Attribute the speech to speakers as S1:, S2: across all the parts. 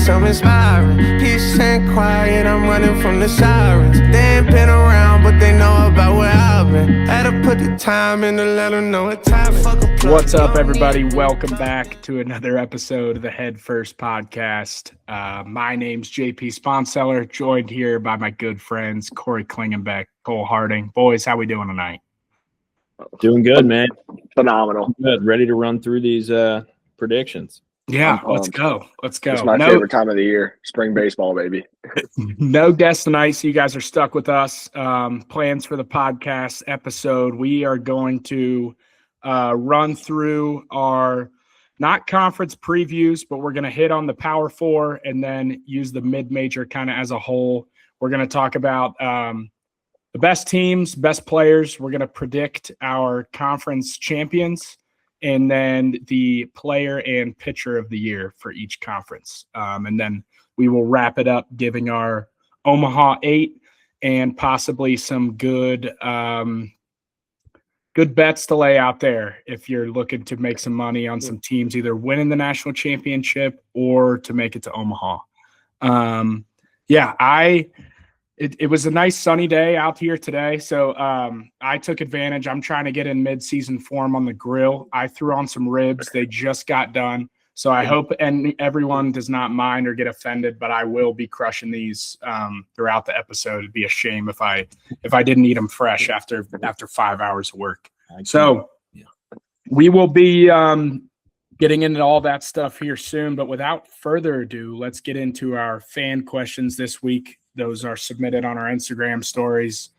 S1: some inspiring. Peace and quiet, I'm running from the sirens. They ain't been around, but they know about where I've been. Had to put the time in to let them know what time.
S2: What's up, everybody? Welcome back to another episode of the Head First Podcast. My name's JP Sponseller, joined here by my good friends Corey Klingenbeck, Cole Harding. Boys, how we doing tonight?
S3: Doing good, man.
S4: Phenomenal.
S3: Good. Ready to run through these predictions.
S2: Yeah, let's go. Let's go.
S4: It's my favorite time of the year. Spring baseball, baby.
S2: No guests tonight, so you guys are stuck with us. Plans for the podcast episode. We are going to run through our not conference previews, but we're going to hit on the Power Four and then use the mid-major kind of as a whole. We're going to talk about the best teams, best players. We're going to predict our conference champions and then the player and pitcher of the year for each conference. And then we will wrap it up giving our Omaha 8 and possibly some good bets to lay out there if you're looking to make some money on some teams either winning the national championship or to make it to Omaha. It was a nice sunny day out here today, so I took advantage. I'm trying to get in mid-season form on the grill. I threw on some ribs. They just got done, so I hope everyone does not mind or get offended, but I will be crushing these throughout the episode. It'd be a shame if I didn't eat them fresh after 5 hours of work. So we will be getting into all that stuff here soon, but without further ado, let's get into our fan questions this week. Those are submitted on our Instagram stories.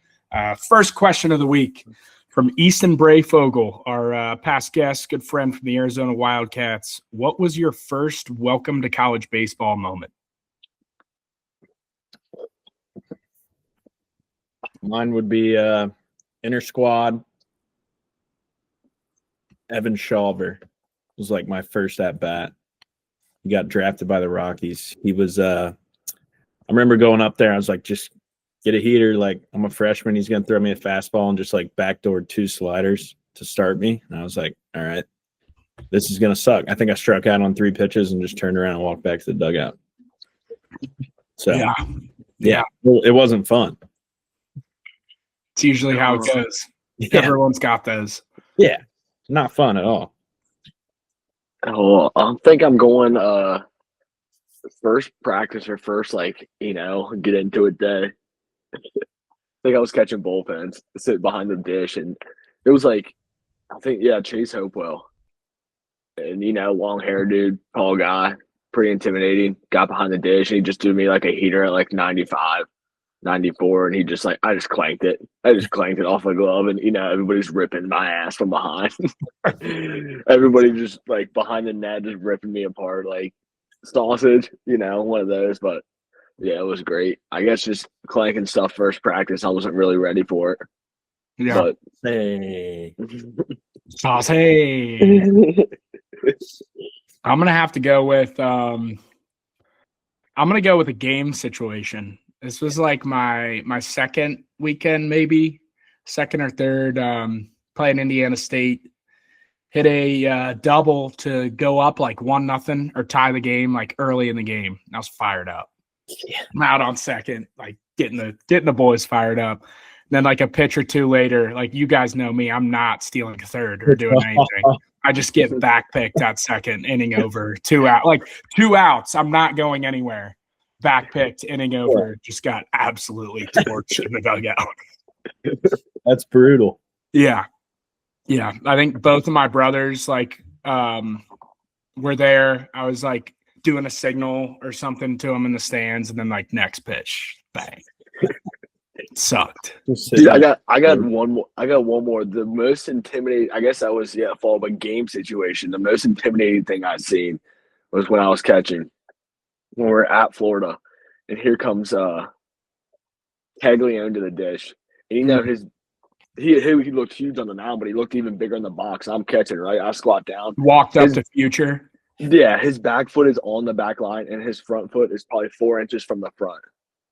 S2: First question of the week from Easton Brayfogle, our past guest, good friend from the Arizona Wildcats. What was your first welcome to college baseball moment?
S3: Mine would be inner squad. Evan Shawver was like my first at bat. He got drafted by the Rockies. He was I remember going up there. I was like, just get a heater. Like, I'm a freshman. He's going to throw me a fastball and just like backdoor 2 sliders to start me. And I was like, all right, this is going to suck. I think I struck out on 3 pitches and just turned around and walked back to the dugout. So, yeah, it wasn't fun.
S2: It's usually how it goes. Yeah. Everyone's got those.
S3: Yeah, not fun at all.
S4: Oh, I think I'm going first practice or first, get into it day. I think I was catching bullpens, sit behind the dish, and it was Chase Hopewell. And, long hair dude, tall guy, pretty intimidating, got behind the dish, and he just threw me like a heater at like 95, 94, and he just I just clanked it. I just clanked it off my glove, and, everybody's ripping my ass from behind. Everybody just, behind the net just ripping me apart, sausage, one of those. But yeah, it was great. I guess just clanking stuff first practice, I wasn't really ready for it.
S2: Yeah.
S4: But
S3: Hey.
S2: Sausage. I'm gonna have to go with I'm gonna go with a game situation. This was like my second weekend, maybe second or third, playing Indiana State. Hit a double to go up like 1-0 or tie the game like early in the game. I was fired up.
S3: Yeah.
S2: I'm out on second, like getting the boys fired up. And then like a pitch or two later, like you guys know me, I'm not stealing a third or doing anything. I just get backpicked that second, inning over, 2 out, like 2 outs. I'm not going anywhere. Backpicked, inning over, just got absolutely torched in the dugout.
S3: That's brutal.
S2: Yeah. Yeah, I think both of my brothers were there. I was like doing a signal or something to them in the stands, and then like next pitch, bang. It sucked.
S4: Dude, I got one more. I got one more. The most intimidating, I guess that was fall, but game situation. The most intimidating thing I've seen was when I was catching when we were at Florida, and here comes Caglione to the dish, and his. He looked huge on the mound, but he looked even bigger in the box. I'm catching, right? I squat down.
S2: Walked up to Future.
S4: Yeah, his back foot is on the back line, and his front foot is probably 4 inches from the front.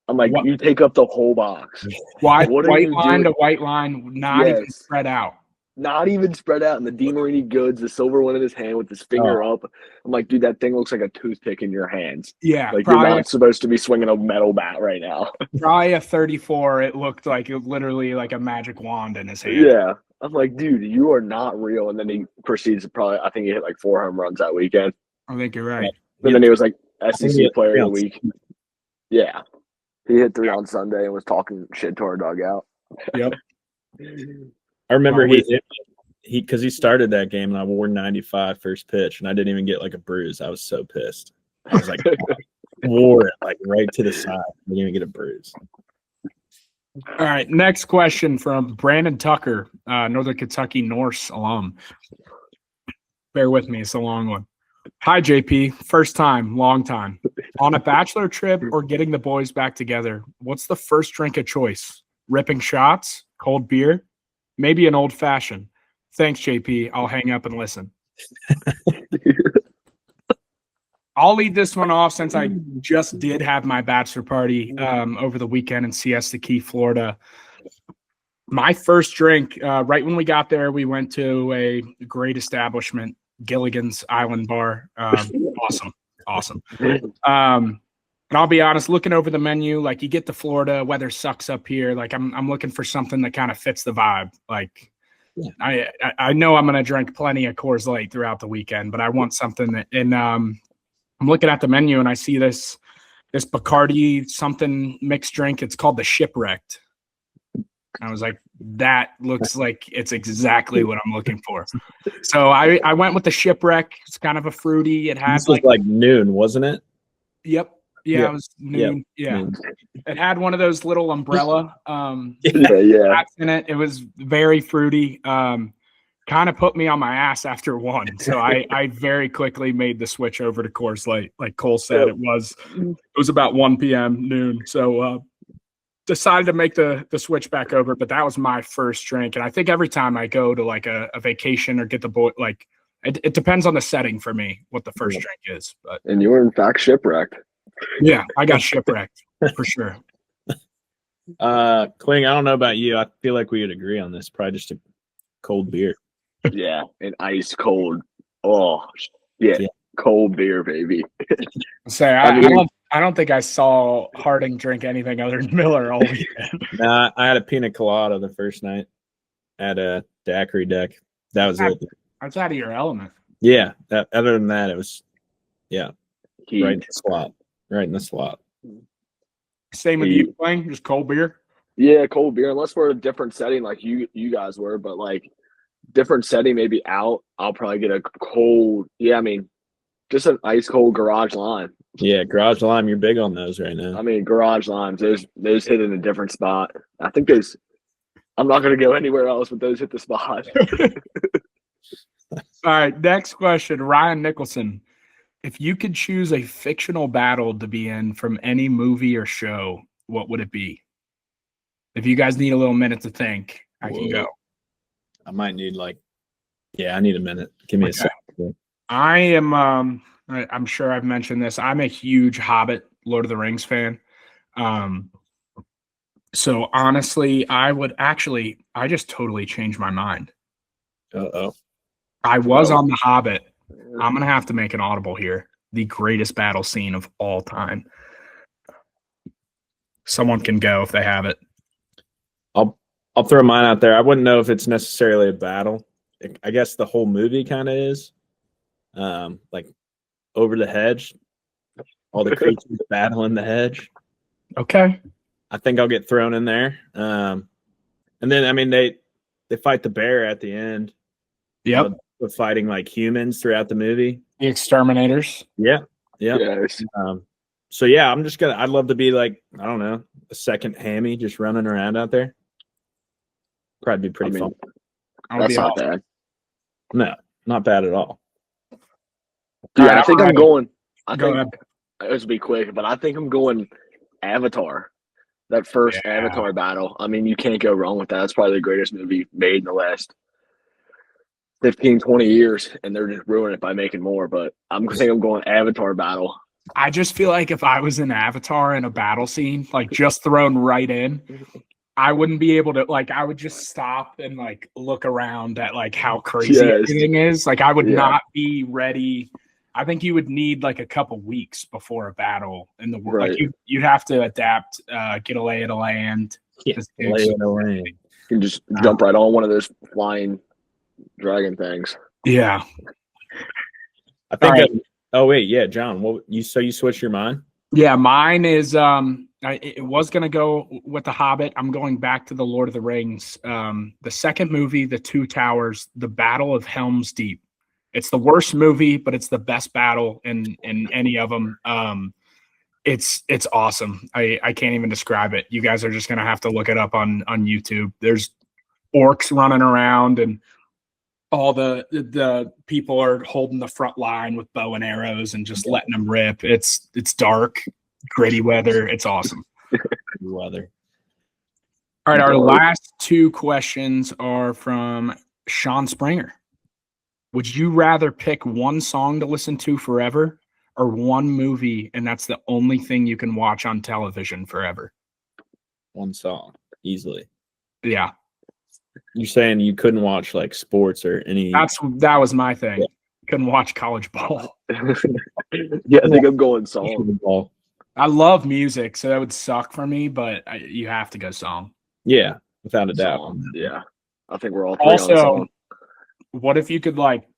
S4: I'm like, you take up the whole box.
S2: White line to white line, not even spread out.
S4: not even spread out, and the DeMarini goods, the silver one in his hand with his finger up. I'm like, dude, that thing looks like a toothpick in your hands.
S2: Yeah,
S4: Like you're not supposed to be swinging a metal bat right now.
S2: Probably a 34. It looked like it literally like a magic wand in his hand.
S4: Yeah. I'm like, dude, you are not real. And then he proceeds to I think he hit like 4 home runs that weekend.
S2: I think you're right.
S4: And then he was like SEC player of the week. Yeah. He hit 3 on Sunday and was talking shit to our dugout.
S2: Yep.
S3: I remember because he started that game and I wore 95 first pitch and I didn't even get like a bruise. I was so pissed. I was like, wore it like right to the side. I didn't even get a bruise.
S2: All right, next question from Brandon Tucker, Northern Kentucky Norse alum. Bear with me, it's a long one. Hi, JP. First time, long time. On a bachelor trip or getting the boys back together, what's the first drink of choice? Ripping shots? Cold beer? Maybe an old fashioned. Thanks, JP. I'll hang up and listen. I'll lead this one off since I just did have my bachelor party over the weekend in Siesta Key, Florida. My first drink, right when we got there, we went to a great establishment, Gilligan's Island Bar. Awesome. And I'll be honest, looking over the menu, like you get to Florida, weather sucks up here. Like I'm looking for something that kind of fits the vibe. Like I know I'm going to drink plenty of Coors Light throughout the weekend, but I want something that, and I'm looking at the menu and I see this Bacardi something mixed drink. It's called the Shipwrecked. I was like, that looks like it's exactly what I'm looking for. So I went with the Shipwreck. It's kind of a fruity. It had
S3: like noon, wasn't it?
S2: Yep. Yeah, it was noon. Yep. Yeah. It had one of those little umbrella in it. It was very fruity. Kind of put me on my ass after one. So I very quickly made the switch over to Coors Light. Like Cole said, it was about 1 p.m. noon. So decided to make the switch back over, but that was my first drink. And I think every time I go to like a vacation or get the boy, like it depends on the setting for me, what the first drink is. But
S4: and you were in fact shipwrecked.
S2: Yeah, I got shipwrecked for sure.
S3: Kling, I don't know about you. I feel like we would agree on this. Probably just a cold beer.
S4: Yeah, an ice cold. Oh, yeah. Cold beer, baby.
S2: Say, I don't think I saw Harding drink anything other than Miller all weekend.
S3: Nah, I had a pina colada the first night at a daiquiri deck. That was it.
S2: That's out of your element.
S3: Yeah. Other than that, it was
S4: Heat.
S3: right in the slot. Right in the slot.
S2: Same with you playing, just cold beer.
S4: Yeah, cold beer. Unless we're in a different setting, like you guys were, but like different setting, maybe out. I'll probably get a cold. Yeah, I mean, just an ice cold garage lime.
S3: Yeah, garage lime. You're big on those right now.
S4: I mean, garage limes. Those hit in a different spot. I think those. I'm not going to go anywhere else, but those hit the spot.
S2: All right, next question, Ryan Nicholson. If you could choose a fictional battle to be in from any movie or show, what would it be? If you guys need a little minute to think, I can go.
S3: I might need I need a minute. Give me a second.
S2: I am, I'm sure I've mentioned this. I'm a huge Hobbit, Lord of the Rings fan. So honestly, I just totally changed my mind.
S3: Uh-oh.
S2: I was on the Hobbit. I'm going to have to make an audible here. The greatest battle scene of all time. Someone can go if they have it.
S3: I'll throw mine out there. I wouldn't know if it's necessarily a battle. I guess the whole movie kind of is. Like over the hedge. All the creatures battling the hedge.
S2: Okay.
S3: I think I'll get thrown in there. And then, I mean, they fight the bear at the end.
S2: Yep.
S3: Fighting like humans throughout the movie.
S2: The exterminators.
S3: Yeah.
S4: Yes.
S3: So yeah, I'd love to be like, I don't know, a second Hammy just running around out there. Probably be pretty fun.
S4: That's not bad.
S3: No, not bad at all.
S4: Yeah, I think I'm going.
S2: Go ahead.
S4: Let's be quick, but I think I'm going Avatar. That first Avatar battle. I mean, you can't go wrong with that. It's probably the greatest movie made in the last 15, 20 years, and they're just ruining it by making more. But I'm going Avatar battle.
S2: I just feel like if I was in Avatar in a battle scene, like just thrown right in, I wouldn't be able to, like, I would just stop and like look around at like how crazy
S4: Yes.
S2: everything is. Like, I would
S4: Yeah.
S2: not be ready. I think you would need like a couple weeks before a battle in the world.
S4: Right.
S2: Like you'd have to adapt, get a lay of the land.
S3: Yeah,
S2: Just
S3: lay it away.
S4: You can just jump right on one of those flying dragon things.
S2: Yeah.
S3: I think.
S2: All right.
S3: Oh wait, yeah, John. What you switched your mind?
S2: Yeah, mine is it was gonna go with the Hobbit. I'm going back to the Lord of the Rings. The second movie, The Two Towers, The Battle of Helm's Deep. It's the worst movie, but it's the best battle in any of them. It's awesome. I can't even describe it. You guys are just gonna have to look it up on YouTube. There's orcs running around and all the people are holding the front line with bow and arrows and just letting them rip. It's dark, gritty weather. It's awesome.
S3: Weather.
S2: All right, our last two questions are from Sean Springer. Would you rather pick one song to listen to forever or one movie and that's the only thing you can watch on television forever?
S3: One song, easily.
S2: Yeah.
S3: You're saying you couldn't watch like sports or any?
S2: That was my thing. Yeah. Couldn't watch college ball.
S4: Yeah, I think I'm going song.
S2: I love music, so that would suck for me, but you have to go song.
S3: Yeah, without a doubt.
S4: Yeah, I think we're all three
S2: also,
S4: on song.
S2: What if you could like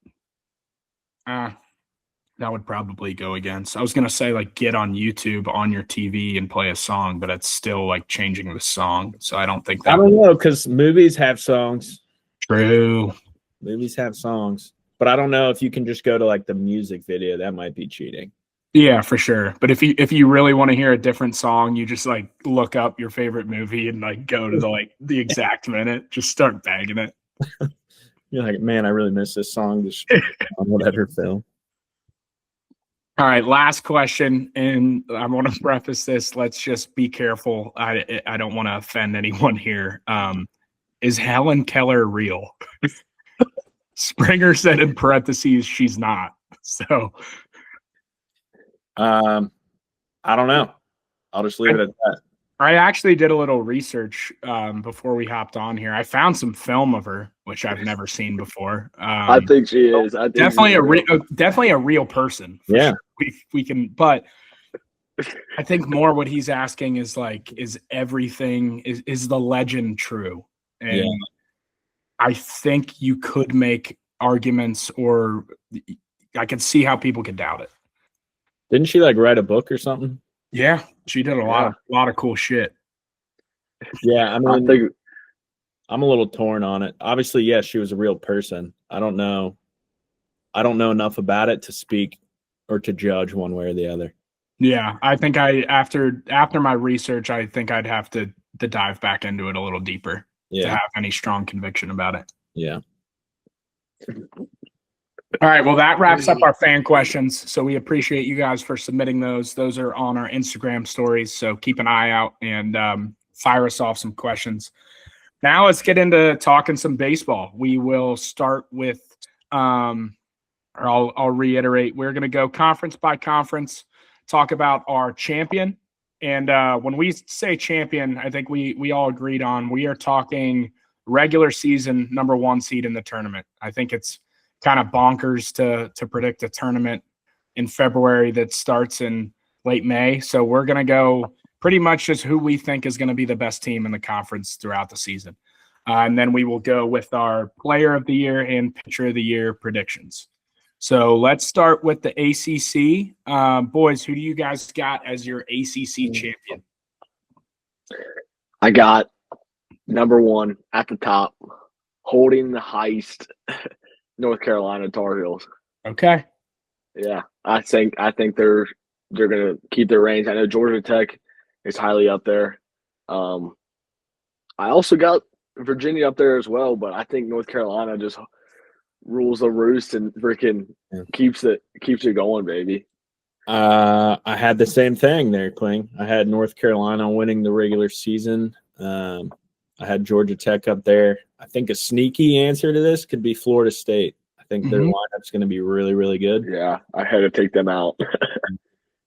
S2: that would probably go against. I was gonna say like get on YouTube on your TV and play a song, but it's still like changing the song. So I don't think that.
S3: I don't know because movies have songs.
S2: True.
S3: Movies have songs, but I don't know if you can just go to like the music video. That might be cheating.
S2: Yeah, for sure. But if you really want to hear a different song, you just like look up your favorite movie and like go to the exact minute. Just start banging it.
S3: You're like, man, I really miss this song. Just on whatever film.
S2: All right, last question, and I want to preface this. Let's just be careful. I don't want to offend anyone here. Is Helen Keller real? Springer said in parentheses she's not. So,
S3: I don't know. I'll just leave it at that.
S2: I actually did a little research before we hopped on here. I found some film of her, which I've never seen before.
S4: I think she is. I think
S2: definitely a real person.
S3: Yeah,
S2: sure. We can, but I think more what he's asking is like, is everything is the legend true? And yeah. I think you could make arguments, or I could see how people could doubt it.
S3: Didn't she like write a book or something?
S2: Yeah, she did a lot of cool shit.
S3: Yeah, I mean, I'm a little torn on it. Obviously, yes, she was a real person. I don't know enough about it to speak or to judge one way or the other.
S2: Yeah, I think after my research, I think I'd have to dive back into it a little deeper to have any strong conviction about it.
S3: Yeah.
S2: All right, well, that wraps up our fan questions. So we appreciate you guys for submitting those. Those are on our Instagram stories, so keep an eye out and fire us off some questions. Now let's get into talking some baseball. We will start with, or I'll reiterate, we're going to go conference by conference, talk about our champion. And when we say champion, I think we all agreed on, we are talking regular season number 1 seed in the tournament. I think it's kind of bonkers to predict a tournament in February that starts in late May. So we're going to go pretty much just who we think is going to be the best team in the conference throughout the season. And then we will go with our player of the year and pitcher of the year predictions. So let's start with the ACC. Boys, who do you guys got as your ACC champion?
S4: I got number 1 at the top, holding the heist, North Carolina Tar Heels.
S2: Okay.
S4: Yeah, I think they're gonna keep their reins. I know Georgia Tech is highly up there. I also got Virginia up there as well, but I think North Carolina just rules the roost and freaking keeps it going, baby.
S3: I had the same thing there, Kling. I had North Carolina winning the regular season. I had Georgia Tech up there. I think a sneaky answer to this could be Florida State. I think their lineup's going to be really, really good.
S4: Yeah, I had to take them out.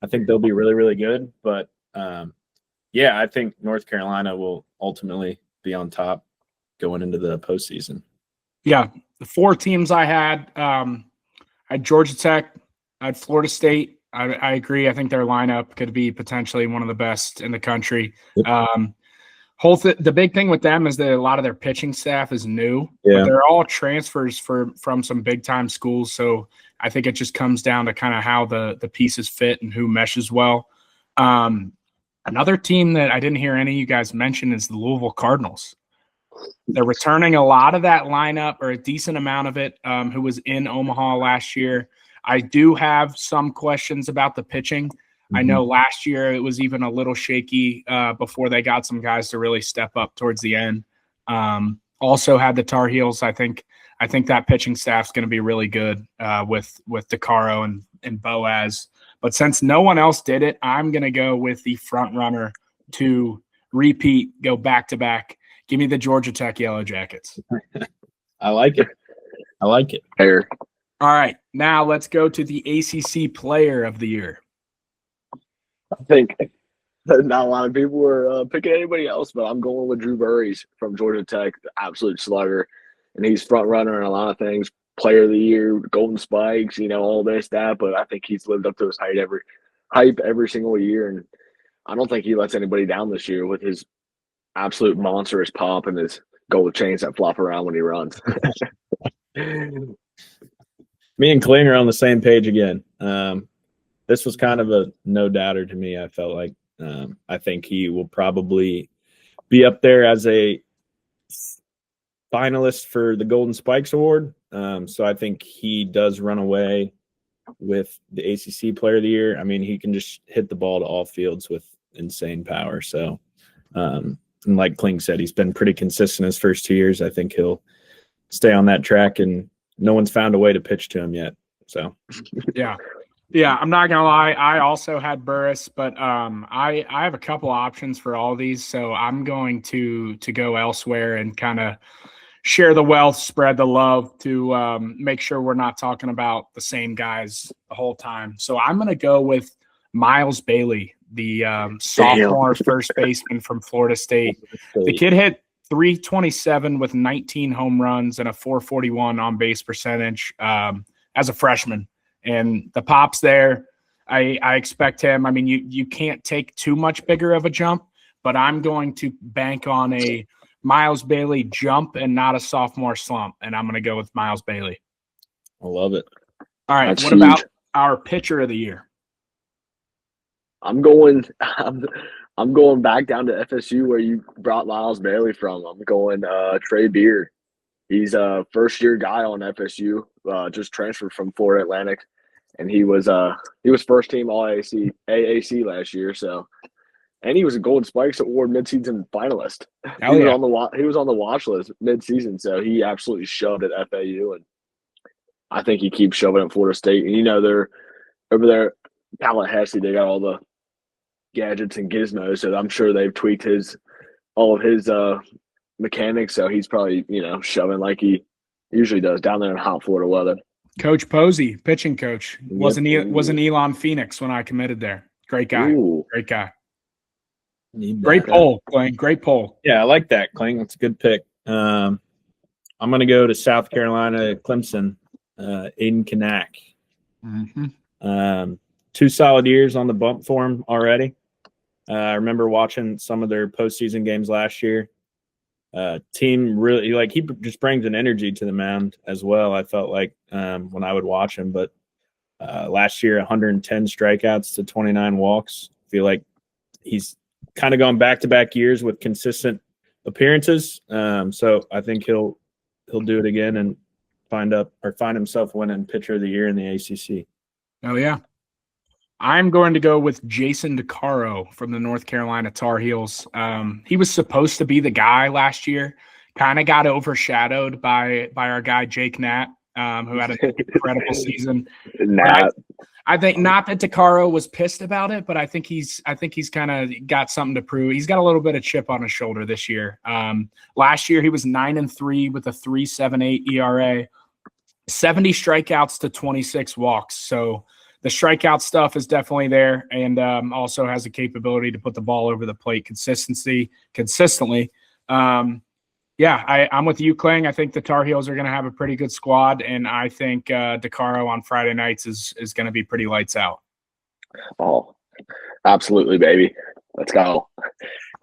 S3: I think they'll be really, really good. But Yeah, I think North Carolina will ultimately be on top going into the postseason.
S2: Yeah, the 4 teams I had Georgia Tech, I had Florida State. I agree. I think their lineup could be potentially one of the best in the country.
S3: Yep.
S2: The big thing with them is that a lot of their pitching staff is new,
S3: Yeah.
S2: but they're all transfers from some big time schools. So I think it just comes down to kind of how the pieces fit and who meshes well. Another team that I didn't hear any of you guys mention is the Louisville Cardinals. They're returning a lot of that lineup, or a decent amount of it, who was in Omaha last year. I do have some questions about the pitching. I know last year it was even a little shaky before they got some guys to really step up towards the end. Also had the Tar Heels. I think that pitching staff's going to be really good with DeCaro and Boaz. But since no one else did it, I'm going to go with the front runner to repeat, go back to back. Give me the Georgia Tech Yellow Jackets.
S3: I like it. I like it.
S4: Fair.
S2: All right, now let's go to the ACC Player of the Year.
S4: I think not a lot of people were picking anybody else, but I'm going with Drew Burries from Georgia Tech, the absolute slugger. And he's front runner in a lot of things. Player of the Year, Golden Spikes, all this, that. But I think he's lived up to his hype every single year. And I don't think he lets anybody down this year with his absolute monstrous pop and his gold chains that flop around when he runs.
S3: Me and Kling are on the same page again. This was kind of a no-doubter to me. I felt like I think he will probably be up there as a finalist for the Golden Spikes Award. So I think he does run away with the ACC Player of the Year. I mean, he can just hit the ball to all fields with insane power. So, and like Kling said, he's been pretty consistent his first 2 years. I think he'll stay on that track, and no one's found a way to pitch to him yet. So,
S2: yeah, I'm not gonna lie. I also had Burris, but I have a couple options for all these, so I'm going to go elsewhere and kind of share the wealth, spread the love to make sure we're not talking about the same guys the whole time. So I'm going to go with Miles Bailey, the sophomore first baseman from Florida State. The kid hit .327 with 19 home runs and a .441 on base percentage as a freshman. And the pop's there. I expect him. I mean, you can't take too much bigger of a jump, but I'm going to bank on a Miles Bailey jump and not a sophomore slump. And I'm going to go with Miles Bailey.
S3: I love it.
S2: All right.
S4: That's
S2: what
S4: huge.
S2: About our pitcher of the year?
S4: I'm going back down to FSU where you brought Miles Bailey from. I'm going Trey Beard. He's a first-year guy on FSU, just transferred from Florida Atlantic, and he was first team All AAC last year. So, and he was a Golden Spikes Award midseason finalist. He was on the watch list midseason, so he absolutely shoved at FAU, and I think he keeps shoving at Florida State. And they're over there, Tallahassee. They got all the gadgets and gizmos, so I'm sure they've tweaked all of his mechanics. So he's probably shoving like he usually does down there in hot Florida weather.
S2: Coach Posey, pitching coach, wasn't Elon Phoenix when I committed there. Great guy.
S4: Ooh.
S2: Great guy. Great poll, Clayton. Great poll.
S3: Yeah, I like that, Kling. That's a good pick. I'm going to go to South Carolina, Clemson, Aiden Kanak.
S2: Mm-hmm.
S3: 2 solid years on the bump for him already. I remember watching some of their postseason games last year. Team really, he just brings an energy to the mound as well. I felt like when I would watch him, but last year, 110 strikeouts to 29 walks. I feel like he's kind of gone back-to-back years with consistent appearances. So I think he'll do it again and find himself winning pitcher of the year in the ACC.
S2: Oh yeah. I'm going to go with Jason DeCaro from the North Carolina Tar Heels. He was supposed to be the guy last year, kind of got overshadowed by our guy Jake Nat, who had an incredible season. I think not that DeCaro was pissed about it, but I think he's kind of got something to prove. He's got a little bit of chip on his shoulder this year. Last year he was 9-3 with a 3.78 ERA, 70 strikeouts to 26 walks. So the strikeout stuff is definitely there, and also has the capability to put the ball over the plate consistently. I'm with you, Kling. I think the Tar Heels are going to have a pretty good squad, and I think DeCaro on Friday nights is going to be pretty lights out.
S4: Oh, absolutely, baby. Let's go.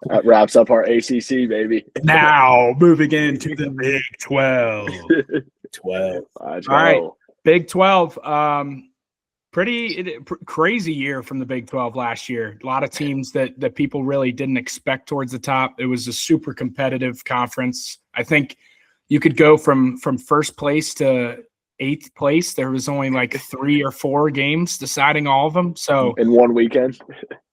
S4: That wraps up our ACC, baby.
S2: Now, moving into the Big 12.
S3: 12.
S4: Let's
S2: All right,
S4: go.
S2: Big 12. Pretty crazy year from the Big 12 last year. A lot of teams that people really didn't expect towards the top. It was a super competitive conference. I think you could go from first place to eighth place. There was only like 3 or 4 games deciding all of them. So
S4: in one weekend.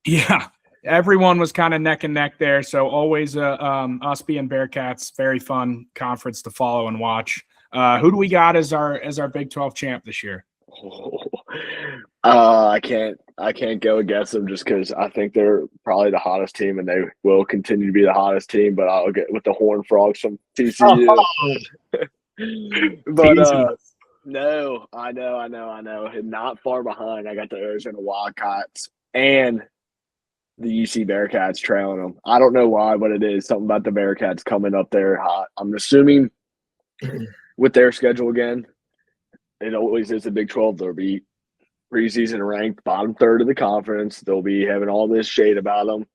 S2: Yeah, everyone was kind of neck and neck there. So always us being Bearcats, very fun conference to follow and watch. Who do we got as our Big 12 champ this year?
S4: I can't go against them just because I think they're probably the hottest team and they will continue to be the hottest team. But I'll get with the Horned Frogs from TCU. But no, I know. And not far behind, I got the Arizona Wildcats and the UC Bearcats trailing them. I don't know why, but it is something about the Bearcats coming up there hot. I'm assuming with their schedule again, it always is the Big 12. They'll be preseason ranked bottom third of the conference. They'll be having all this shade about them.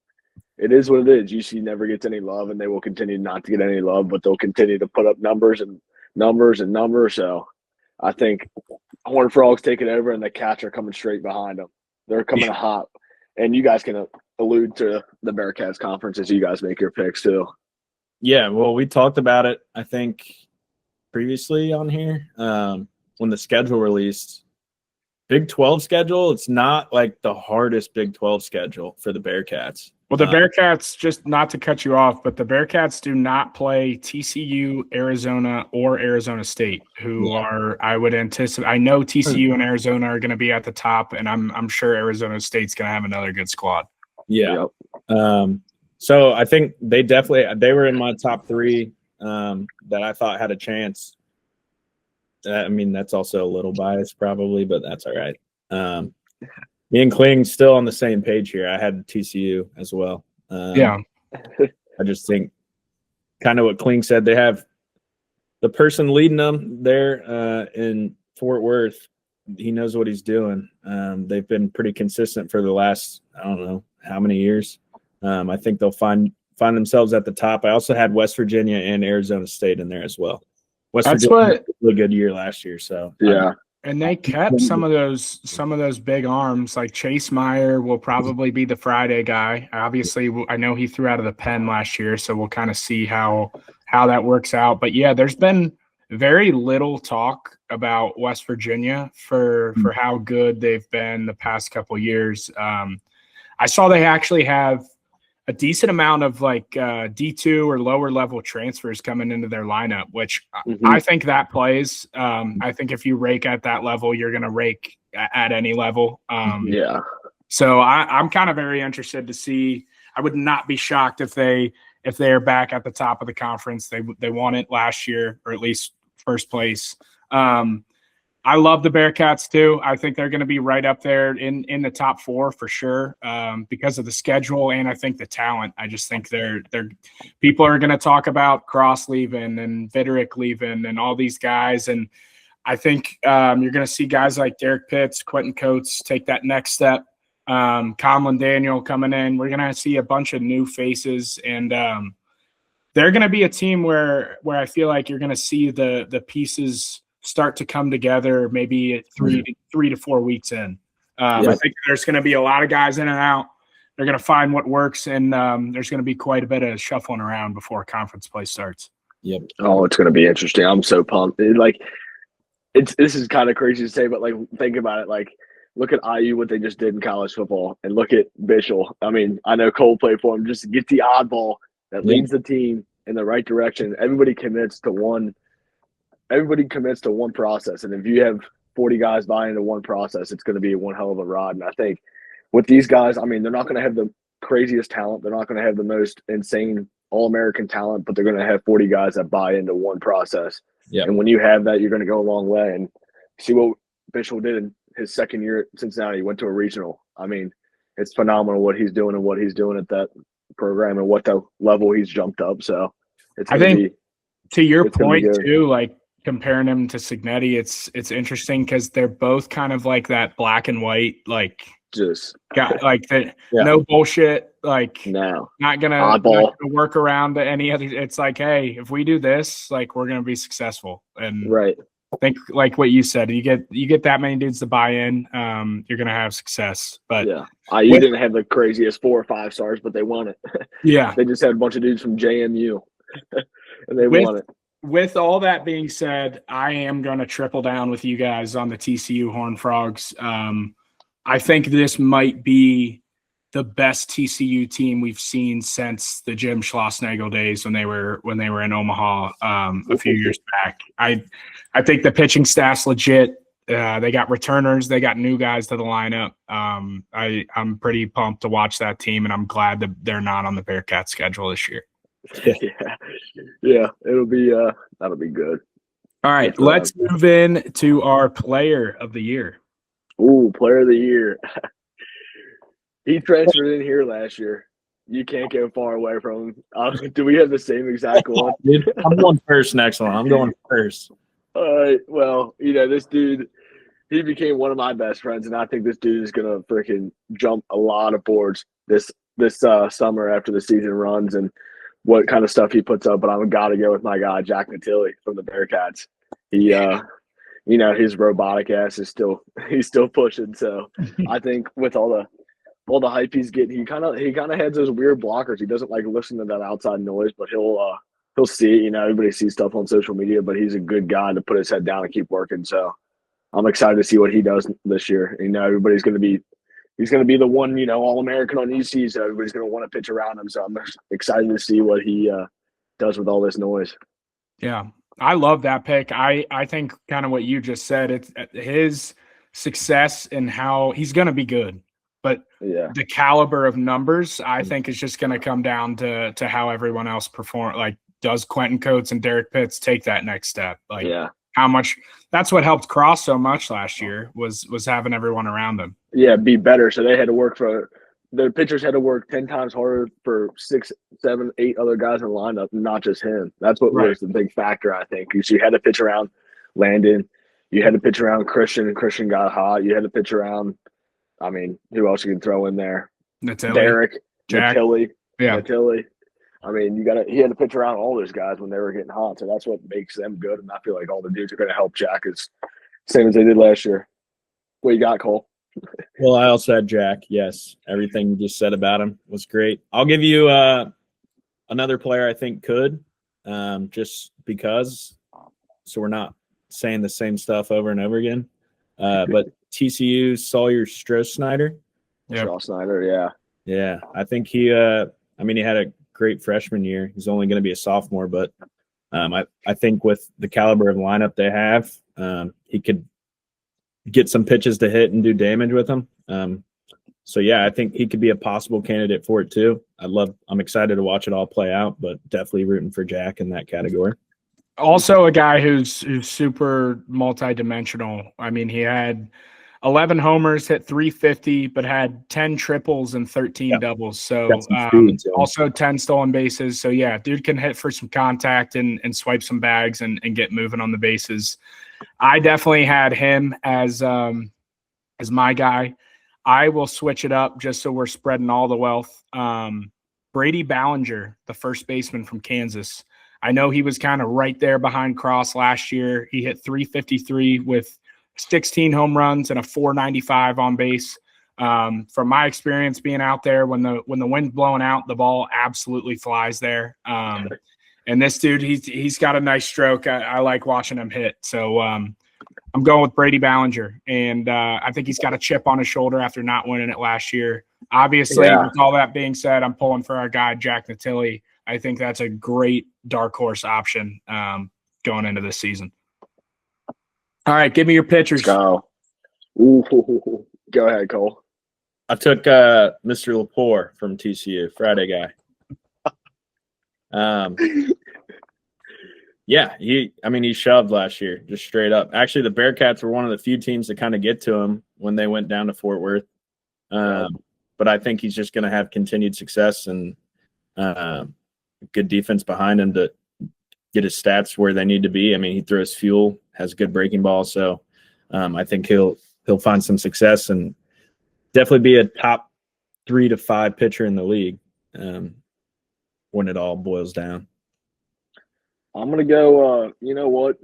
S4: It is what it is. UC never gets any love, and they will continue not to get any love, but they'll continue to put up numbers and numbers and numbers. So I think Horned Frogs take it over, and the Cats are coming straight behind them. They're coming hot. And you guys can allude to the Bearcats conference as you guys make your picks too.
S3: Yeah, well, we talked about it, I think, previously on here when the schedule released. Big 12 schedule, it's not like the hardest Big 12 schedule for the Bearcats.
S2: Well, the Bearcats, just not to cut you off, but the Bearcats do not play TCU, Arizona, or Arizona State, who are, I would anticipate. I know TCU and Arizona are going to be at the top, and I'm sure Arizona State's going to have another good squad.
S3: Yeah. Yep. So I think they were in my top 3 that I thought had a chance. I mean, that's also a little biased probably, but that's all right. Me and Kling still on the same page here. I had TCU as well. I just think kind of what Kling said. They have the person leading them there in Fort Worth. He knows what he's doing. They've been pretty consistent for the last, I don't know how many years. I think they'll find themselves at the top. I also had West Virginia and Arizona State in there as well. That's Virginia had a good year last year. So
S4: yeah.
S2: And they kept some of those big arms. Like Chase Meyer will probably be the Friday guy. Obviously, I know he threw out of the pen last year, so we'll kind of see how that works out. But yeah, there's been very little talk about West Virginia for how good they've been the past couple of years. I saw they actually have a decent amount of like D2 or lower level transfers coming into their lineup, which I think that plays. I think if you rake at that level, you're going to rake at any level. So I'm kind of very interested to see. I would not be shocked if they're back at the top of the conference. They won it last year, or at least first place. I love the Bearcats too. I think they're going to be right up there in the top 4 for sure because of the schedule and I think the talent. I just think they're people are going to talk about Cross leaving and Viderick leaving and all these guys, and I think you're going to see guys like Derek Pitts, Quentin Coates take that next step. Conlon Daniel coming in. We're going to see a bunch of new faces, and they're going to be a team where I feel like you're going to see the pieces start to come together maybe 3 to 4 weeks in. I think there's going to be a lot of guys in and out. They're going to find what works, and there's going to be quite a bit of shuffling around before conference play starts.
S3: Yep.
S4: Oh, it's going to be interesting. I'm so pumped. This is kind of crazy to say, but like think about it. Like look at IU, what they just did in college football, and look at Bishop. I mean, I know Cole played for him. Just get the oddball that leads the team in the right direction. Everybody commits to one process. And if you have 40 guys buying into one process, it's going to be one hell of a ride. And I think with these guys, I mean, they're not going to have the craziest talent. They're not going to have the most insane All-American talent, but they're going to have 40 guys that buy into one process.
S3: Yep.
S4: And when you have that, you're going to go a long way. And see what Bishop did his second year at Cincinnati. He went to a regional. I mean, it's phenomenal what he's doing and what he's doing at that program and what the level he's jumped up. So it's
S2: I
S4: going to
S2: think
S4: be
S2: to your
S4: it's gonna be
S2: point
S4: good.
S2: too, like comparing him to Signetti, it's interesting because they're both kind of like that black and white, like
S4: just
S2: got like the
S3: Yeah.
S2: no bullshit, like
S4: now.
S2: not gonna
S4: Oddball.
S2: work around to any other. It's like, hey, if we do this, like we're gonna be successful. And
S4: Right.
S2: I think like what you said, you get that many dudes to buy in, you're gonna have success. But
S4: Yeah. IU didn't have the craziest 4 or 5 stars, but they won it.
S2: yeah,
S4: They just had a bunch of dudes from JMU and they
S2: With-
S4: won it.
S2: with all that being said, I am going to triple down with you guys on the TCU Horned Frogs. I think this might be the best TCU team we've seen since the Jim Schlossnagle days when they were in Omaha a few years back. I think the pitching staff's legit. They got returners, they got new guys to the lineup. I'm pretty pumped to watch that team, and I'm glad that they're not on the Bearcats schedule this year.
S4: Yeah. It'll be that'll be good.
S2: All right, let's move in to our player of the year.
S4: Ooh, player of the year. He transferred in here last year. You can't get far away from him. Do we have the same exact one?
S3: Dude, I'm going first next one. I'm going first.
S4: All right. Well, this dude, he became one of my best friends, and I think this dude is gonna freaking jump a lot of boards this summer after the season runs and what kind of stuff he puts up. But I'm gotta go with my guy Jack Natilli from the Bearcats. He, his robotic ass is still pushing. So I think with all the hype he's getting, he kind of has those weird blockers. He doesn't like listen to that outside noise, but he'll see it. Everybody sees stuff on social media, but he's a good guy to put his head down and keep working. So I'm excited to see what he does this year. Everybody's going to be he's going to be the one, All-American on EC, so everybody's going to want to pitch around him. So I'm excited to see what he does with all this noise.
S2: Yeah, I love that pick. I think kind of what you just said. It's his success and how he's going to be good, but the caliber of numbers, I think, is just going to come down to how everyone else perform. Like, does Quentin Coates and Derek Pitts take that next step? Like, how much? That's what helped Cross so much last year was having everyone around them.
S4: Yeah, be better. So they had to work the pitchers had to work 10 times harder for 6, 7, 8 other guys in the lineup, not just him. That's what was the big factor, I think. You had to pitch around Landon. You had to pitch around Christian, and Christian got hot. You had to pitch around, who else you can throw in there?
S2: Natilli,
S4: Derek,
S2: Jack.
S4: Natilli.
S2: Yeah.
S4: Natilli. He had to pitch around all those guys when they were getting hot. So that's what makes them good. And I feel like all the dudes are going to help Jack as same as they did last year. What you got, Cole?
S3: Well, I also had Jack. Yes, everything you just said about him was great. I'll give you another player I think could, just because, so we're not saying the same stuff over and over again. But TCU Sawyer Stroh-Snyder.
S2: Yeah,
S4: Stroh-Snyder,
S3: yeah. I think he had a great freshman year. He's only going to be a sophomore, but I think with the caliber of lineup they have, he could get some pitches to hit and do damage with them. So I think he could be a possible candidate for it too. I'm excited to watch it all play out, but definitely rooting for Jack in that category.
S2: Also a guy who's super multidimensional. He had 11 homers, hit 350, but had 10 triples and 13 doubles. So also 10 stolen bases. So dude can hit for some contact and swipe some bags and get moving on the bases. I definitely had him as my guy. I will switch it up just so we're spreading all the wealth. Brady Ballinger, the first baseman from Kansas. I know he was kind of right there behind Cross last year. He hit 353 with 16 home runs and a 495 on base. From my experience being out there, when the wind's blowing out, the ball absolutely flies there. And this dude, he's got a nice stroke. I like watching him hit. So I'm going with Brady Ballinger, and I think he's got a chip on his shoulder after not winning it last year. Obviously, with all that being said, I'm pulling for our guy Jack Natilli. I think that's a great dark horse option going into this season. All right, give me your pitchers.
S4: Let's go. Ooh, go ahead, Cole.
S3: I took Mr. Lepore from TCU, Friday guy. Yeah, he shoved last year, just straight up. Actually, the Bearcats were one of the few teams to kind of get to him when they went down to Fort Worth. But I think he's just going to have continued success and good defense behind him to get his stats where they need to be. I mean, he throws fuel, has good breaking ball, so I think he'll find some success and definitely be a top 3 to 5 pitcher in the league when it all boils down.
S4: I'm gonna go. You know what?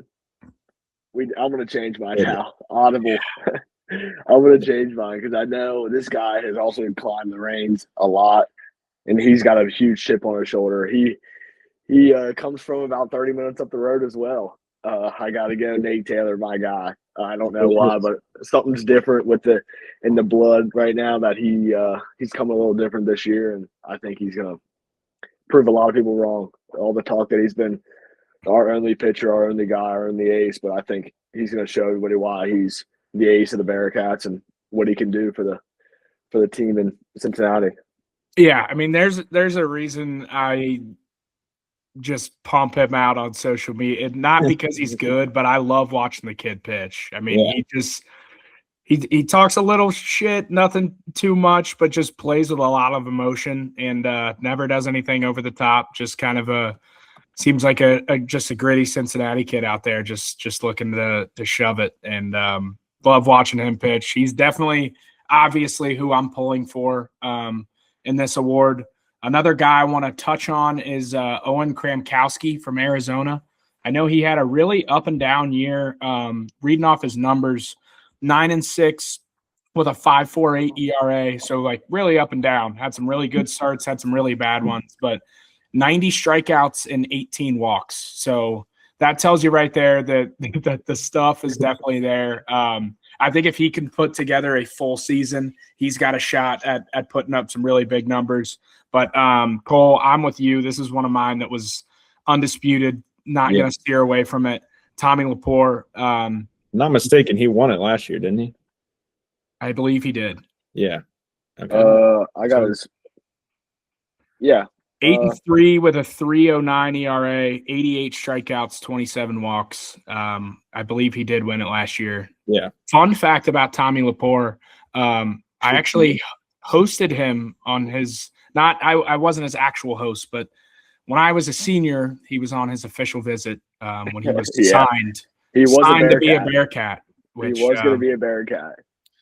S4: I'm gonna change mine now. Audible. I'm gonna change mine because I know this guy has also climbed the ranks a lot, and he's got a huge chip on his shoulder. He comes from about 30 minutes up the road as well. I got to go Nate Taylor, my guy. I don't know why, but something's different in the blood right now that he's come a little different this year, and I think he's gonna prove a lot of people wrong. All the talk that he's been our only pitcher, our only guy, our only ace, but I think he's going to show everybody why he's the ace of the Bearcats and what he can do for the team in Cincinnati.
S2: Yeah, I mean, there's a reason I just pump him out on social media. Not because he's good, but I love watching the kid pitch. I mean, he talks a little shit, nothing too much, but just plays with a lot of emotion and never does anything over the top. Just kind of seems like just a gritty Cincinnati kid out there, just looking to shove it. And love watching him pitch. He's definitely, obviously, who I'm pulling for in this award. Another guy I want to touch on is Owen Kramkowski from Arizona. I know he had a really up and down year. Reading off his numbers, 9-6 with a 5.48 ERA. So like really up and down. Had some really good starts, had some really bad ones, but 90 strikeouts and 18 walks. So that tells you right there that the stuff is definitely there. I think if he can put together a full season, he's got a shot at putting up some really big numbers. But Cole, I'm with you. This is one of mine that was undisputed. Not going to steer away from it. Tommy Lepore.
S3: Not mistaken, he won it last year, didn't he?
S2: I believe he did.
S3: Yeah. Okay.
S4: I got his. Yeah.
S2: 8-3 with a 3.09 ERA, 88 strikeouts, 27 walks. I believe he did win it last year.
S3: Yeah.
S2: Fun fact about Tommy Lepore, I actually hosted him on his – I wasn't his actual host, but when I was a senior, he was on his official visit when he was signed.
S4: He was
S2: signed to be a Bearcat.
S4: Which, he was going to be a Bearcat.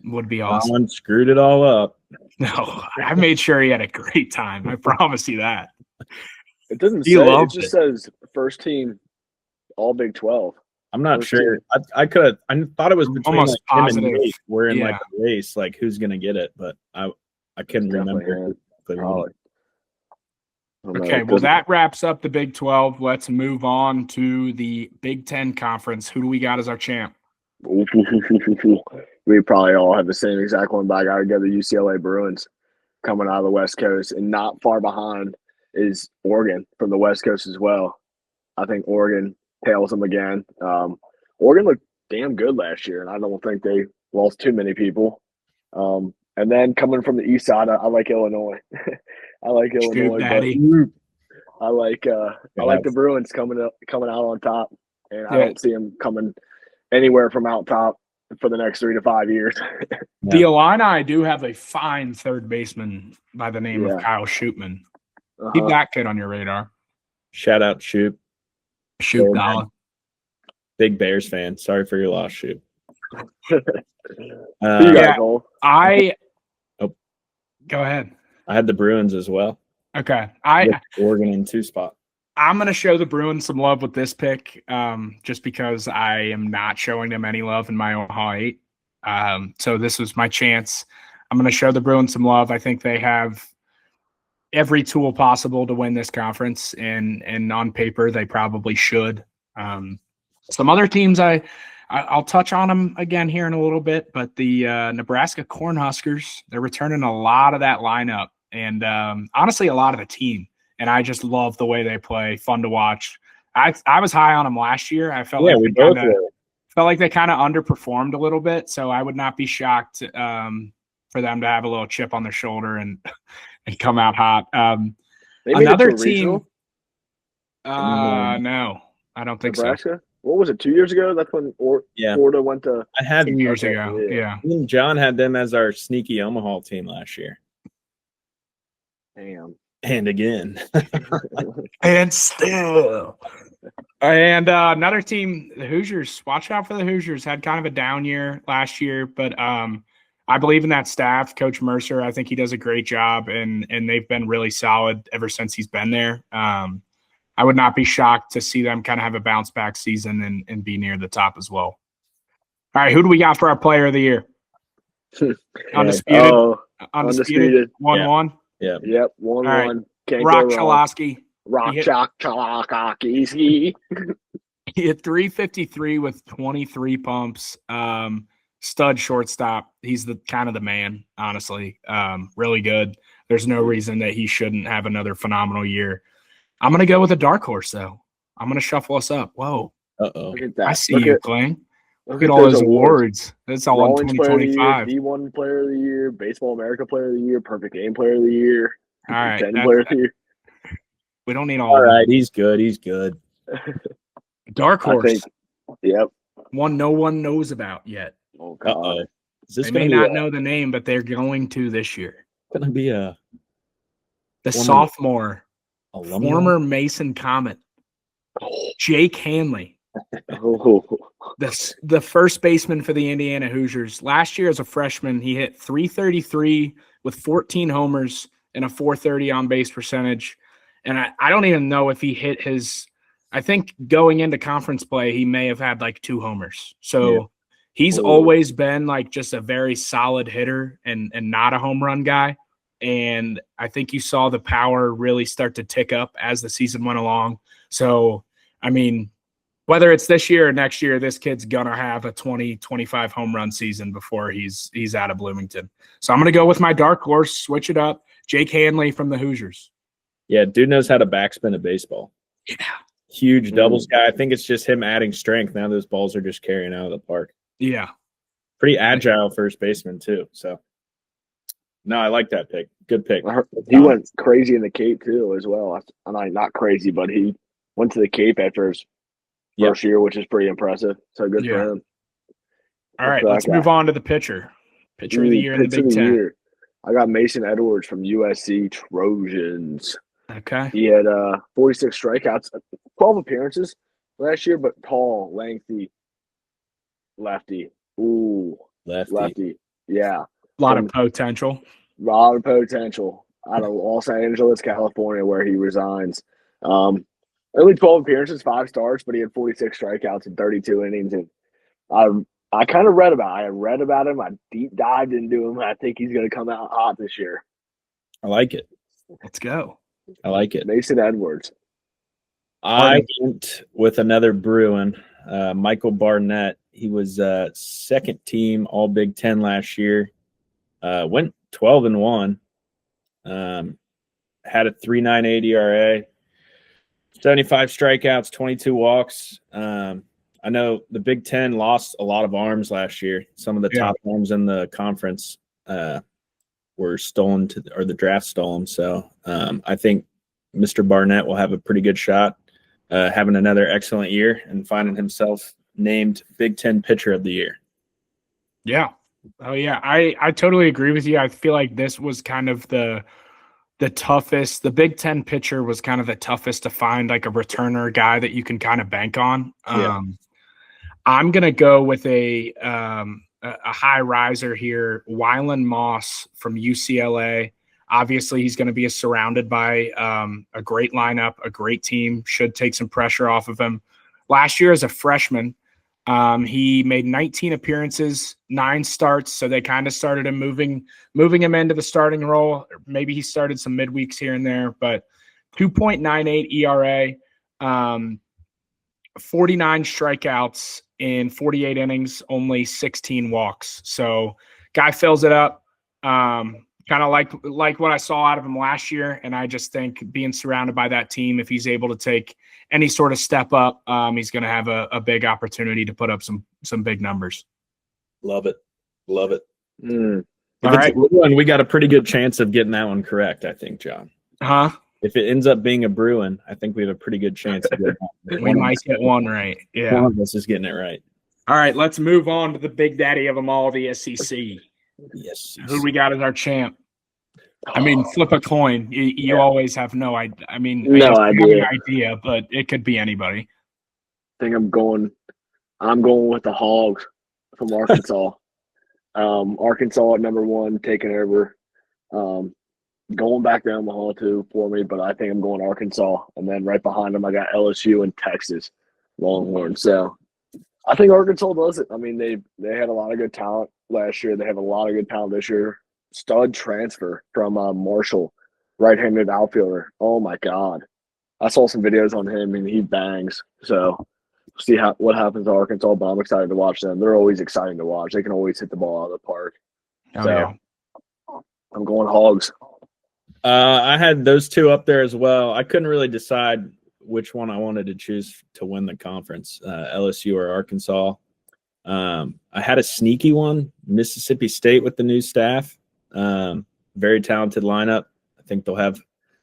S2: Would be awesome.
S3: Someone screwed it all up.
S2: No, I made sure he had a great time. I promise you that.
S4: It doesn't say. It just says first team All Big 12.
S3: I'm not sure. I thought it was between
S2: almost
S3: like
S2: positive.
S3: him and Nate. We're in like a race, like who's gonna get it, but I couldn't remember.
S2: Okay, well that wraps up the Big 12. Let's move on to the Big 10 conference. Who do we got as our champ?
S4: We probably all have the same exact one, but I got to go the UCLA Bruins coming out of the West Coast, and not far behind is Oregon from the West Coast as well. I think Oregon tails them again. Oregon looked damn good last year, and I don't think they lost too many people. And then coming from the east side, I like Illinois. I like Illinois. But I like the Bruins coming out on top, and I don't see them coming anywhere from out top for the next 3 to 5 years.
S2: The Illini do have a fine third baseman by the name of Kyle Shootman. Keep that kid on your radar. Shout
S3: out Shoot.
S2: Shoot Dollar.
S3: Big Bears fan. Sorry for your loss, Shoot.
S2: Go ahead.
S3: I had the Bruins as well.
S2: Okay.
S3: Oregon in 2 spot.
S2: I'm going to show the Bruins some love with this pick just because I am not showing them any love in my Omaha 8. So this was my chance. I'm going to show the Bruins some love. I think they have every tool possible to win this conference, and on paper they probably should. Some other teams, I'll touch on them again here in a little bit, but the Nebraska Cornhuskers, they're returning a lot of that lineup and honestly a lot of the team. And I just love the way they play. Fun to watch. I was high on them last year. I felt like they kind of underperformed a little bit. So I would not be shocked for them to have a little chip on their shoulder and come out hot. Another team. No. I don't think
S4: Nebraska? What was it, 2 years ago? That's when Florida went to
S3: I had
S2: 2 years
S4: okay,
S2: ago. Yeah.
S3: me and John had them as our sneaky Omaha team last year.
S4: Damn.
S3: And again.
S2: And still. And another team, the Hoosiers. Watch out for the Hoosiers. Had kind of a down year last year, but I believe in that staff. Coach Mercer, I think he does a great job, and they've been really solid ever since he's been there. I would not be shocked to see them kind of have a bounce back season and be near the top as well. All right, who do we got for our player of the year? Undisputed. Undisputed. 1-1.
S3: Yeah.
S4: Yep. 1-1.
S2: right.
S4: Can't
S2: Rock
S4: go wrong.
S2: Chalosky.
S4: Rock Chalosky.
S2: He hit 353 with 23 pumps. Stud shortstop. He's the kind of the man, honestly. Really good. There's no reason that he shouldn't have another phenomenal year. I'm going to go with a dark horse, though. I'm going to shuffle us up. Whoa.
S3: Uh-oh.
S4: Look at that.
S2: I see you, Clang.
S4: Look
S2: at all those awards. That's all on
S4: Rawlings Player of the Year,
S2: 2025.
S4: D1 Player of the Year, Baseball America Player of the Year, Perfect Game Player of the Year,
S2: All right.
S4: Player of the Year.
S2: We don't need
S3: All
S2: all
S3: right. He's good. He's good.
S2: Dark
S4: I
S2: horse.
S4: think. Yep.
S2: One no one knows about yet.
S4: Oh God.
S3: Uh-oh. Is this
S2: They
S3: going
S2: may
S3: to be
S2: not know the name, but they're going to this year.
S3: going to be a
S2: The
S3: Former-
S2: sophomore,
S3: alumni?
S2: former Mason Comet, Jake Hanley,
S4: Oh.
S2: the first baseman for the Indiana Hoosiers. Last year as a freshman, he hit 333 with 14 homers and a 430 on base percentage. And I don't even know if he hit his – I think going into conference play, he may have had like 2 homers. So he's always been like just a very solid hitter and not a home run guy. And I think you saw the power really start to tick up as the season went along. So, I mean, whether it's this year or next year, this kid's going to have a 20-25 home run season before he's out of Bloomington. So I'm going to go with my dark horse, switch it up, Jake Hanley from the Hoosiers.
S3: Yeah, dude knows how to backspin a baseball.
S2: Yeah.
S3: Huge doubles guy. I think it's just him adding strength. Now those balls are just carrying out of the park.
S2: Yeah.
S3: Pretty agile first baseman, too. So, no, I like that pick. Good pick.
S4: He went crazy in the Cape, too, as well. I mean, not crazy, but he went to the Cape after his first year, which is pretty impressive. So good for him.
S2: All right, let's move on to the pitcher. Pitcher of the year in the Big Ten.
S4: Year. I got Mason Edwards from USC Trojans.
S2: Okay.
S4: He had 46 strikeouts, 12 appearances last year, but tall, lengthy, lefty. Ooh, lefty. Yeah.
S2: A lot of potential.
S4: Lot of potential out of Los Angeles, California, where he resigns. Only 12 appearances, 5 starts, but he had 46 strikeouts in 32 innings. And I kind of read about it. I read about him. I deep dived into him. I think he's going to come out hot this year.
S3: I like it.
S2: Let's go.
S3: I like it.
S4: Mason Edwards.
S3: I went with another Bruin, Michael Barnett. He was second team All Big Ten last year. Went 12-1. Had a 3.98 ERA, 75 strikeouts, 22 walks. I know the Big Ten lost a lot of arms last year. Some of the top arms in the conference were stolen or the draft stolen. So I think Mr. Barnett will have a pretty good shot having another excellent year and finding himself named Big Ten Pitcher of the Year.
S2: Yeah. Oh, yeah. I totally agree with you. I feel like this was kind of the toughest. The Big Ten pitcher was kind of the toughest to find, like a returner guy that you can kind of bank on. I'm going to go with a high riser here, Wylan Moss from UCLA. Obviously, he's going to be surrounded by a great lineup, a great team, should take some pressure off of him. Last year as a freshman, he made 19 appearances, 9 starts, so they kind of started him moving him into the starting role. Maybe he started some midweeks here and there, but 2.98 ERA, 49 strikeouts in 48 innings, only 16 walks. So guy fills it up. Kind of like what I saw out of him last year, and I just think being surrounded by that team, if he's able to take any sort of step up, he's going to have a big opportunity to put up some big numbers.
S3: Love it. Love it.
S2: All right.
S3: We got a pretty good chance of getting that one correct, I think, John.
S2: Huh?
S3: If it ends up being a Bruin, I think we have a pretty good chance.
S2: We might get one right. Yeah.
S3: One of us is getting it right.
S2: All right, let's move on to the big daddy of them all, the SEC.
S3: Yes.
S2: Who we got as our champ? I mean, flip a coin. You always have no idea. I mean,
S4: No
S2: you have an
S4: idea.
S2: idea, but it could be anybody.
S4: I think I'm going with the Hogs from Arkansas. Arkansas at number 1, taking over. Going back to Omaha too for me, but I think I'm going Arkansas, and then right behind them I got LSU and Texas Longhorns. So I think Arkansas does it. I mean, they had a lot of good talent last year. They have a lot of good talent this year. Stud transfer from Marshall, right-handed outfielder. Oh my God, I saw some videos on him and he bangs. So see what happens to Arkansas, but I'm excited to watch them. They're always exciting to watch. They can always hit the ball out of the park. I'm going Hogs.
S3: I had those two up there as well. I couldn't really decide which one I wanted to choose to win the conference, LSU or Arkansas. I had a sneaky one, Mississippi State with the new staff. Very talented lineup. I think they'll have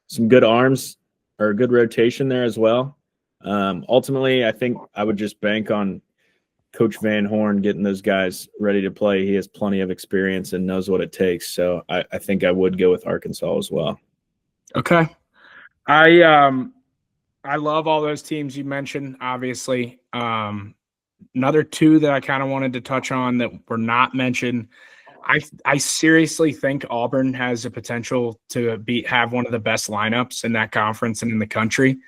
S3: some good arms or a good rotation there as well. Ultimately, I think I would just bank on Coach Van Horn getting those guys ready to play. He has plenty of experience and knows what it takes. So I think I would go with Arkansas as well.
S2: Okay. I love all those teams you mentioned, obviously. Another two that I kind of wanted to touch on that were not mentioned. I seriously think Auburn has the potential to have one of the best lineups in that conference and in the country.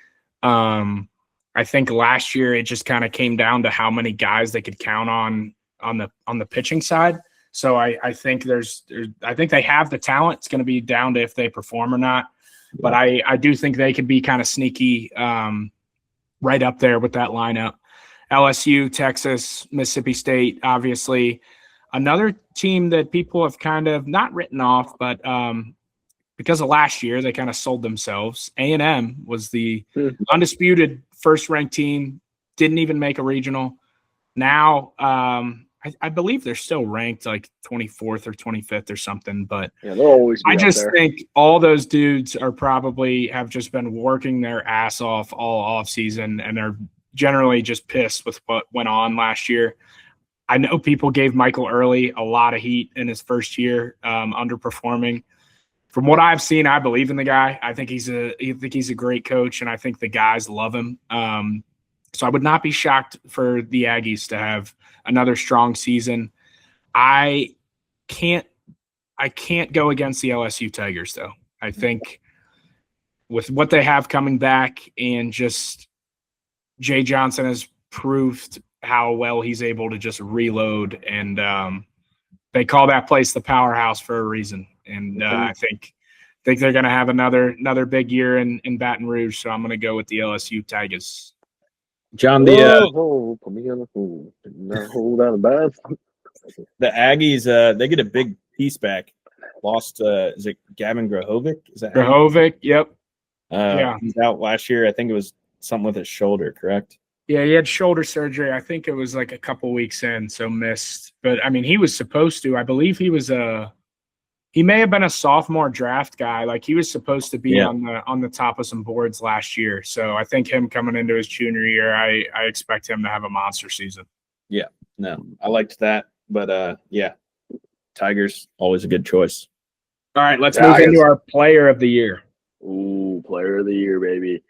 S2: I think last year it just kind of came down to how many guys they could count on the pitching side. So I think I think they have the talent. It's going to be down to if they perform or not. But I do think they could be kind of sneaky right up there with that lineup. LSU, Texas, Mississippi State, obviously. Another team that people have kind of not written off, but because of last year, they kind of sold themselves. A&M was the undisputed first-ranked team, didn't even make a regional. Now, I believe they're still ranked like 24th or 25th or something, but
S4: yeah, they'll always be
S2: I just
S4: there.
S2: think all those dudes are probably have just been working their ass off all off season, and they're generally just pissed with what went on last year. I know people gave Michael Early a lot of heat in his first year, underperforming. From what I've seen, I believe in the guy. I think he's a great coach, and I think the guys love him. So I would not be shocked for the Aggies to have another strong season. I can't go against the LSU Tigers, though. I think with what they have coming back and just Jay Johnson has proved how well he's able to just reload, and they call that place the powerhouse for a reason. And I think they're going to have another big year in Baton Rouge. So I'm going to go with the LSU Tigers.
S3: John,
S4: put me on the phone. Not hold out a bad.
S3: the Aggies, they get a big piece back. Lost, is it Gavin Grahovic? Is that
S2: Grahovic? Yep.
S3: yeah, he's out last year. I think it was something with his shoulder, correct?
S2: Yeah, he had shoulder surgery. I think it was like a couple weeks in, so missed. But I mean, he was supposed to. I believe he was he may have been a sophomore draft guy. Like he was supposed to be on the top of some boards last year. So I think him coming into his junior year, I expect him to have a monster season.
S3: Yeah, no, I liked that, but yeah, Tigers always a good choice.
S2: All right, let's move into our player of the year.
S4: Ooh, player of the year, baby.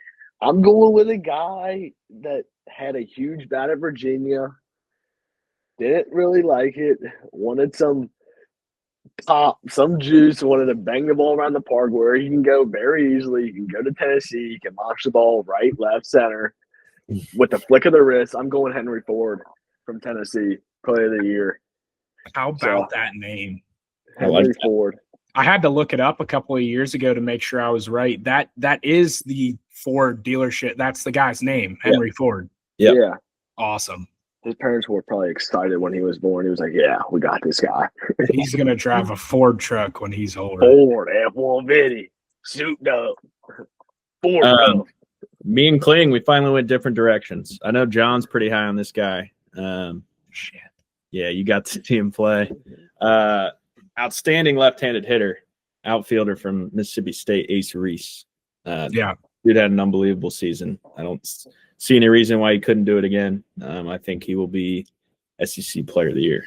S4: I'm going with a guy that had a huge bat at Virginia. Didn't really like it. Wanted some pop, some juice. Wanted to bang the ball around the park where he can go very easily. He can go to Tennessee. He can launch the ball right, left, center with the flick of the wrist. I'm going Henry Ford from Tennessee, player of the year.
S2: How about that name?
S4: Henry Ford.
S2: I had to look it up a couple of years ago to make sure I was right. That is the Ford dealership. That's the guy's name, Henry Ford.
S3: Yep.
S4: Yeah.
S2: Awesome.
S4: His parents were probably excited when he was born. He was like, yeah, we got this guy.
S2: He's going to drive a Ford truck when he's older.
S4: Ford, F-150, souped up. Ford.
S3: Me and Kling, we finally went different directions. I know John's pretty high on this guy.
S2: Shit.
S3: Yeah, you got to see him play. Outstanding left-handed hitter, outfielder from Mississippi State, Ace Reese.
S2: Yeah.
S3: Dude had an unbelievable season. I don't see any reason why he couldn't do it again. I think he will be SEC Player of the Year.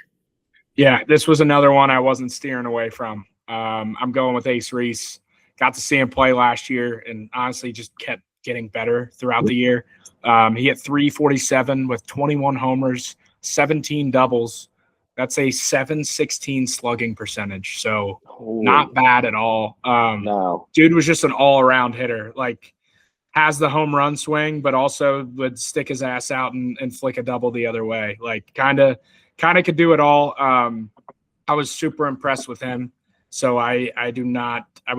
S2: Yeah, this was another one I wasn't steering away from. I'm going with Ace Reese. Got to see him play last year and honestly just kept getting better throughout the year. He hit 347 with 21 homers, 17 doubles. That's a 716 slugging percentage. So not bad at all.
S4: No.
S2: Dude was just an all-around hitter. Like, has the home run swing, but also would stick his ass out and flick a double the other way. Like, kind of could do it all. I was super impressed with him. So I would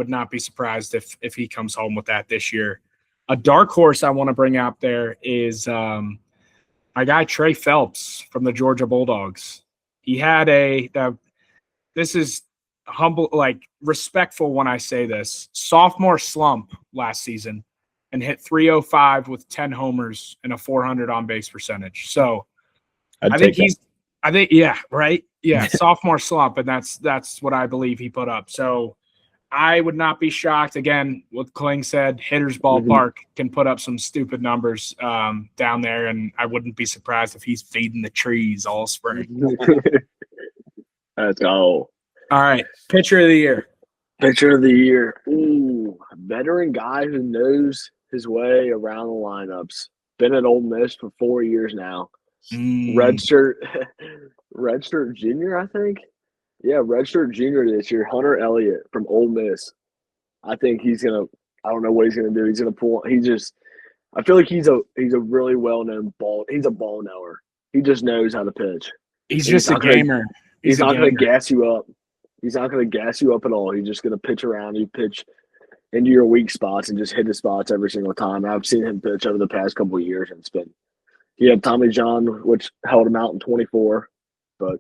S2: not be surprised if he comes home with that this year. A dark horse I want to bring out there is my guy Trey Phelps from the Georgia Bulldogs. He had this is humble, like respectful when I say this, sophomore slump last season and hit 305 with 10 homers and a 400 on base percentage. So I think yeah, right. Yeah. Sophomore slump. And that's what I believe he put up. So I would not be shocked. Again, what Kling said, Hitters Ballpark can put up some stupid numbers down there. And I wouldn't be surprised if he's feeding the trees all spring.
S4: Let's go.
S2: All right. Pitcher of the year.
S4: Pitcher of the year. Ooh, a veteran guy who knows his way around the lineups. Been at Ole Miss for 4 years now. Redshirt junior, I think. Yeah, redshirt junior this year. Hunter Elliott from Ole Miss. I think he's gonna. I don't know what he's gonna do. He's gonna pull. I feel like he's a really well known ball. He's a ball knower. He just knows how to pitch.
S2: He's just a gamer.
S4: He's not gonna gas you up. He's not gonna gas you up at all. He's just gonna pitch around you, pitch into your weak spots, and just hit the spots every single time. I've seen him pitch over the past couple of years, and it's been. He had Tommy John, which held him out in 24, but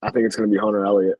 S4: I think it's going to be Hunter Elliott.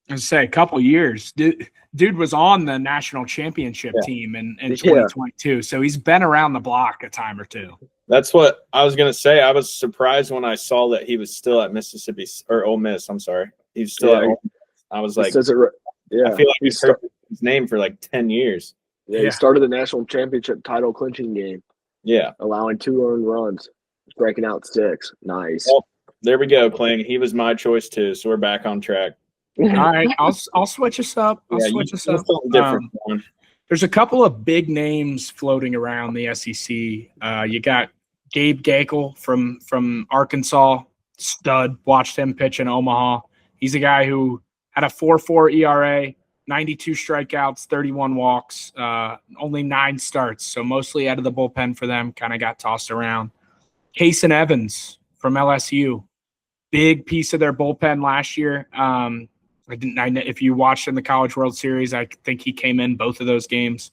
S2: I was say a couple years. Dude was on the national championship team in 2022, so he's been around the block a time or two.
S3: That's what I was going to say. I was surprised when I saw that he was still at Mississippi or Ole Miss. I'm sorry, he's still at Ole Miss. I was like, I feel like he's heard his name for like 10 years.
S4: Yeah, he started the national championship title clinching game.
S3: Yeah,
S4: allowing 2 earned runs. Breaking out 6. Nice.
S3: Well, there we go, Kling. He was my choice too, so we're back on track.
S2: All right, I'll switch us up.
S3: Different one.
S2: There's a couple of big names floating around the SEC. You got Gabe Gakel from Arkansas, stud. Watched him pitch in Omaha. He's a guy who had a 4.4 ERA, 92 strikeouts, 31 walks, only 9 starts, so mostly out of the bullpen for them. Kind of got tossed around. Kason Evans from LSU, big piece of their bullpen last year. If you watched in the College World Series, I think he came in both of those games.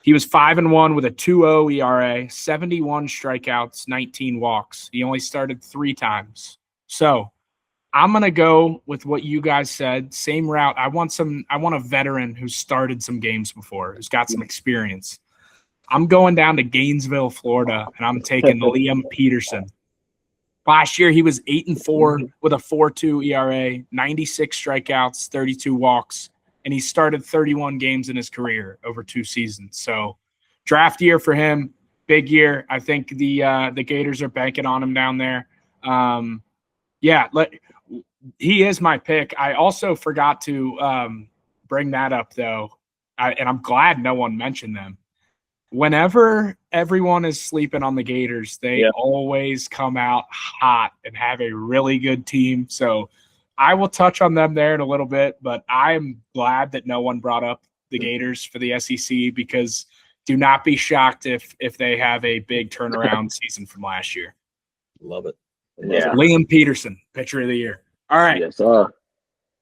S2: He was 5-1 with a 2.0 ERA, 71 strikeouts, 19 walks. He only started 3 times. So I'm gonna go with what you guys said. Same route. I want a veteran who's started some games before, who's got some experience. I'm going down to Gainesville, Florida, and I'm taking Liam Peterson. Last year, he was 8-4 with a 4.2 ERA, 96 strikeouts, 32 walks, and he started 31 games in his career over 2 seasons. So, draft year for him, big year. I think the Gators are banking on him down there. He is my pick. I also forgot to bring that up, though, and I'm glad no one mentioned them. Whenever everyone is sleeping on the Gators, they always come out hot and have a really good team. So I will touch on them there in a little bit, but I'm glad that no one brought up the Gators for the SEC because do not be shocked if they have a big turnaround season from last year.
S3: Love it.
S2: Liam Peterson, pitcher of the year. All right.
S4: Yes, sir.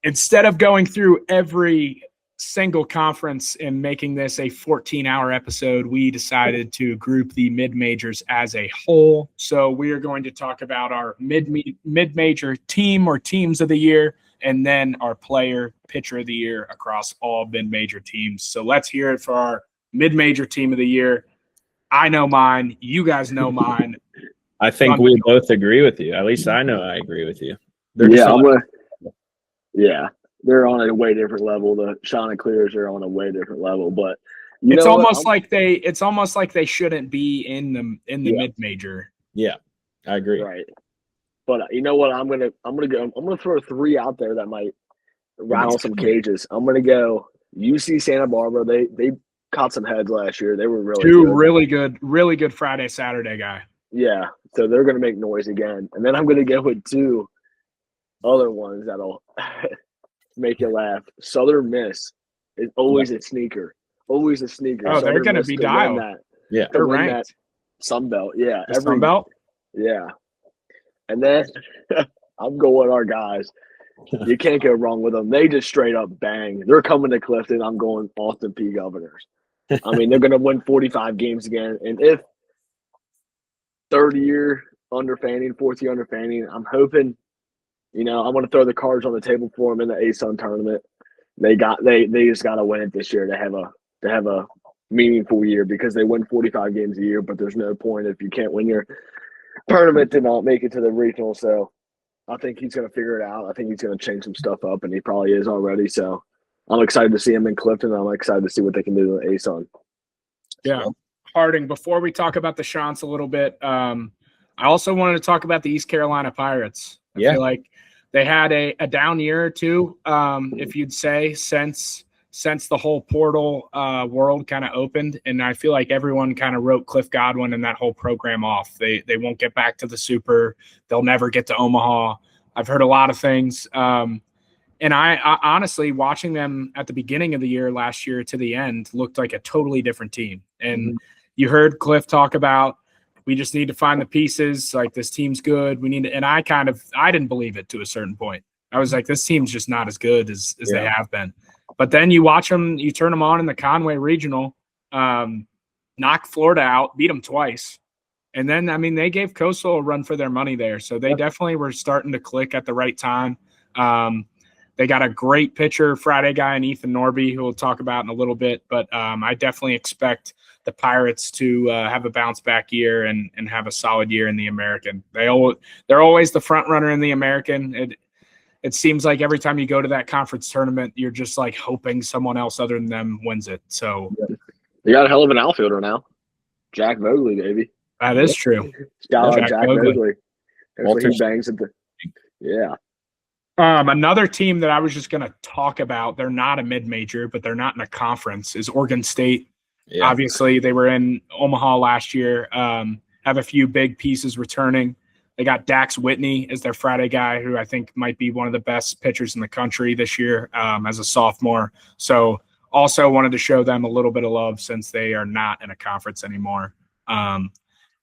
S2: Instead of going through every single conference and making this a 14-hour episode, we decided to group the mid-majors as a whole. So we are going to talk about our mid-major team or teams of the year, and then our player pitcher of the year across all mid-major teams. So let's hear it for our mid-major team of the year. I know mine. You guys know mine.
S3: I think we both agree with you. At least I know I agree with you.
S4: They're on a way different level. The Chanticleers are on a way different level. But
S2: It's
S4: know what?
S2: almost like they shouldn't be in the mid major.
S3: Yeah, I agree.
S4: Right. But you know what? I'm gonna throw 3 out there that might rattle some cages. I'm gonna go UC Santa Barbara. They caught some heads last year. They were really
S2: Two
S4: good.
S2: really good Friday, Saturday guy.
S4: Yeah. So they're gonna make noise again. And then I'm gonna go with 2 other ones that'll make you laugh. Southern Miss is always a sneaker. Always a sneaker.
S2: Oh, they're gonna be dialed.
S3: Yeah.
S2: They're ranked.
S4: Sun Belt. Yeah.
S2: Sun Belt?
S4: Yeah. And then I'm going our guys. You can't go wrong with them. They just straight up bang. They're coming to Clifton. I'm going Austin P. Governors. I mean, they're going to win 45 games again. And if third year under Fanning, fourth year under Fanning, I'm hoping, I want to throw the cards on the table for them in the ASUN tournament. They just got to win it this year to have a meaningful year because they win 45 games a year. But there's no point if you can't win your tournament to not make it to the regional. So I think he's going to figure it out. I think he's going to change some stuff up, and he probably is already. So I'm excited to see him in Clifton. I'm excited to see what they can do in ASUN.
S2: Yeah. Harding, before we talk about the Chants a little bit, I also wanted to talk about the East Carolina Pirates. I feel like they had a down year or two, if you'd say, since the whole portal world kind of opened. And I feel like everyone kind of wrote Cliff Godwin and that whole program off. They won't get back to the Super. They'll never get to Omaha. I've heard a lot of things. And I honestly, watching them at the beginning of the year last year to the end, looked like a totally different team. And you heard Cliff talk about, we just need to find the pieces. Like, this team's good. We need to, and I didn't believe it to a certain point. I was like, this team's just not as good as they have been. But then you watch them, you turn them on in the Conway Regional, knock Florida out, beat them twice. And then, I mean, they gave Coastal a run for their money there. So they definitely were starting to click at the right time. They got a great pitcher, Friday guy, and Ethan Norby, who we'll talk about in a little bit. But I definitely expect the Pirates to have a bounce back year and have a solid year in the American. They're always the front runner in the American. It seems like every time you go to that conference tournament, you're just like hoping someone else other than them wins it. So
S4: you got a hell of an outfielder now, Jack Vogley, baby.
S2: That is true.
S4: Jack Vogley. He bangs at the
S2: Another team that I was just going to talk about, they're not a mid-major, but they're not in a conference, is Oregon State. Yeah. Obviously, they were in Omaha last year, have a few big pieces returning. They got Dax Whitney as their Friday guy, who I think might be one of the best pitchers in the country this year as a sophomore. So also wanted to show them a little bit of love since they are not in a conference anymore. And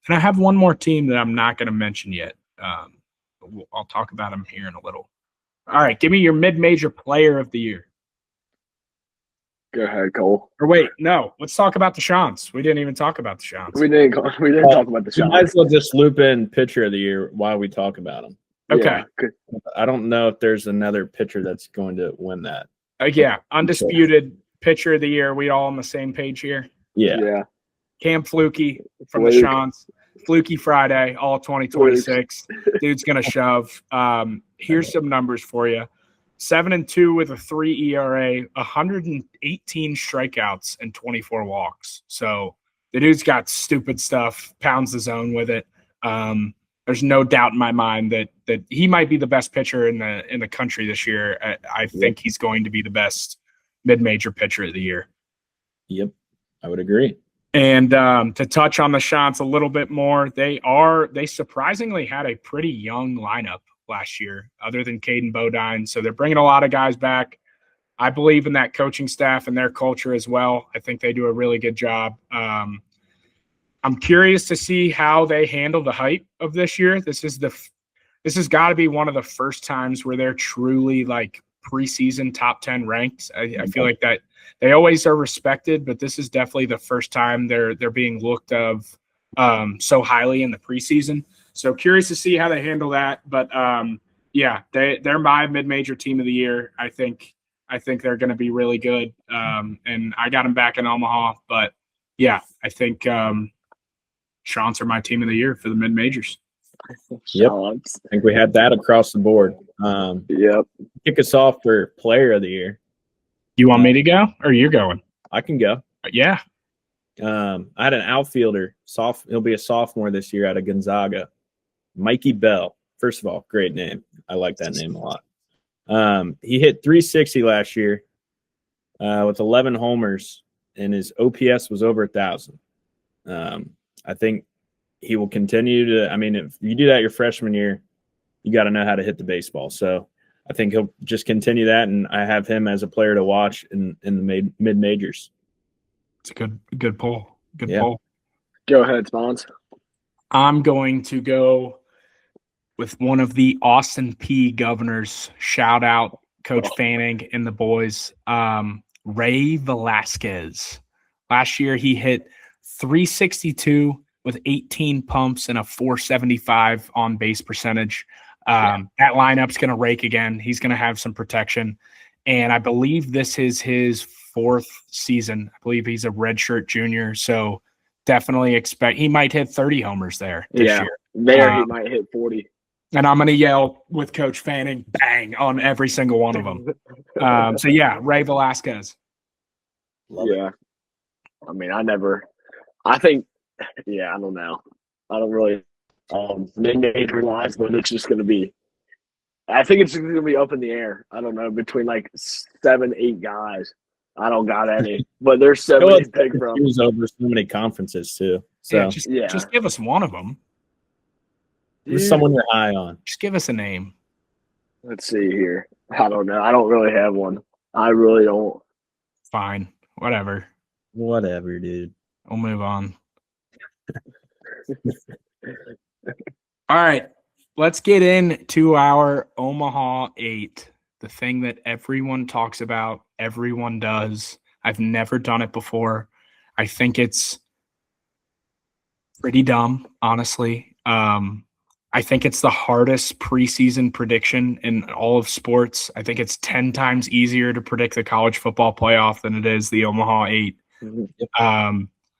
S2: I have one more team that I'm not going to mention yet. I'll talk about them here in a little. All right, give me your mid-major player of the year.
S4: Go ahead, Cole.
S2: Or wait, no. Let's talk about the Chants. We didn't even talk about the Chants.
S4: We didn't talk about the Chants.
S3: We might as well just loop in pitcher of the year while we talk about them.
S2: Okay.
S4: Yeah.
S3: I don't know if there's another pitcher that's going to win that.
S2: Undisputed pitcher of the year. We all on the same page here?
S3: Yeah.
S2: Cam Flukie from the Chants. Flukie Friday, all 2026. Dude's going to shove. Here's some numbers for you. 7-2 with a 3 ERA, 118 strikeouts and 24 walks. So the dude's got stupid stuff, pounds the zone with it. There's no doubt in my mind that he might be the best pitcher in the country this year. I think he's going to be the best mid-major pitcher of the year.
S3: Yep, I would agree.
S2: And to touch on the Chants a little bit more, they surprisingly had a pretty young lineup last year, other than Caden Bodine. So they're bringing a lot of guys back. I believe in that coaching staff and their culture as well. I think they do a really good job. I'm curious to see how they handle the hype of this year. This has got to be one of the first times where they're truly like preseason top 10 ranked. I feel like that they always are respected, but this is definitely the first time they're being looked of so highly in the preseason. So curious to see how they handle that. But they're my mid-major team of the year. I think they're going to be really good. And I got them back in Omaha. But yeah, I think Chants are my team of the year for the mid-majors.
S3: Yep. I think we had that across the board.
S4: Yep.
S3: Kick us off for player of the year.
S2: You want me to go or you're going?
S3: I can go.
S2: Yeah.
S3: I had an outfielder, he'll be a sophomore this year out of Gonzaga, Mikey Bell. First of all, great name. I like that name a lot. He hit 360 last year with 11 homers, and his OPS was over 1,000. I think he will continue to. I mean, if you do that your freshman year, you got to know how to hit the baseball. So I think he'll just continue that, and I have him as a player to watch in the mid majors.
S2: It's a good pull. Good
S3: Yeah.
S2: pull.
S4: Go ahead, Spawns.
S2: I'm going to go with one of the Austin P governors. Shout out Coach Fanning and the boys. Ray Velasquez. Last year he hit 362 with 18 pumps and a 475 on base percentage. That lineup's going to rake again. He's going to have some protection. And I believe this is his 4th season. I believe he's a redshirt junior. So definitely expect he might hit 30 homers there this year.
S4: There he might hit 40.
S2: And I'm going to yell with Coach Fanning, bang, on every single one of them. So, yeah, Ray Velasquez.
S4: Yeah. I mean, I don't know. I don't really mid-major wise, but it's just going to be – I think it's going to be up in the air. I don't know, between like 7, 8 guys. I don't got any, but there's 7 to pick from.
S3: He was over so many conferences too. So
S2: just give us one of them.
S3: Who's someone you're high on?
S2: Just give us a name.
S4: Let's see here. I don't know. I don't really have one. I really don't.
S2: Fine. Whatever.
S3: Whatever, dude.
S2: We'll move on. All right. Let's get into our Omaha 8. The thing that everyone talks about, everyone does. I've never done it before. I think it's pretty dumb, honestly. I think it's the hardest preseason prediction in all of sports. I think it's 10 times easier to predict the college football playoff than it is the Omaha 8.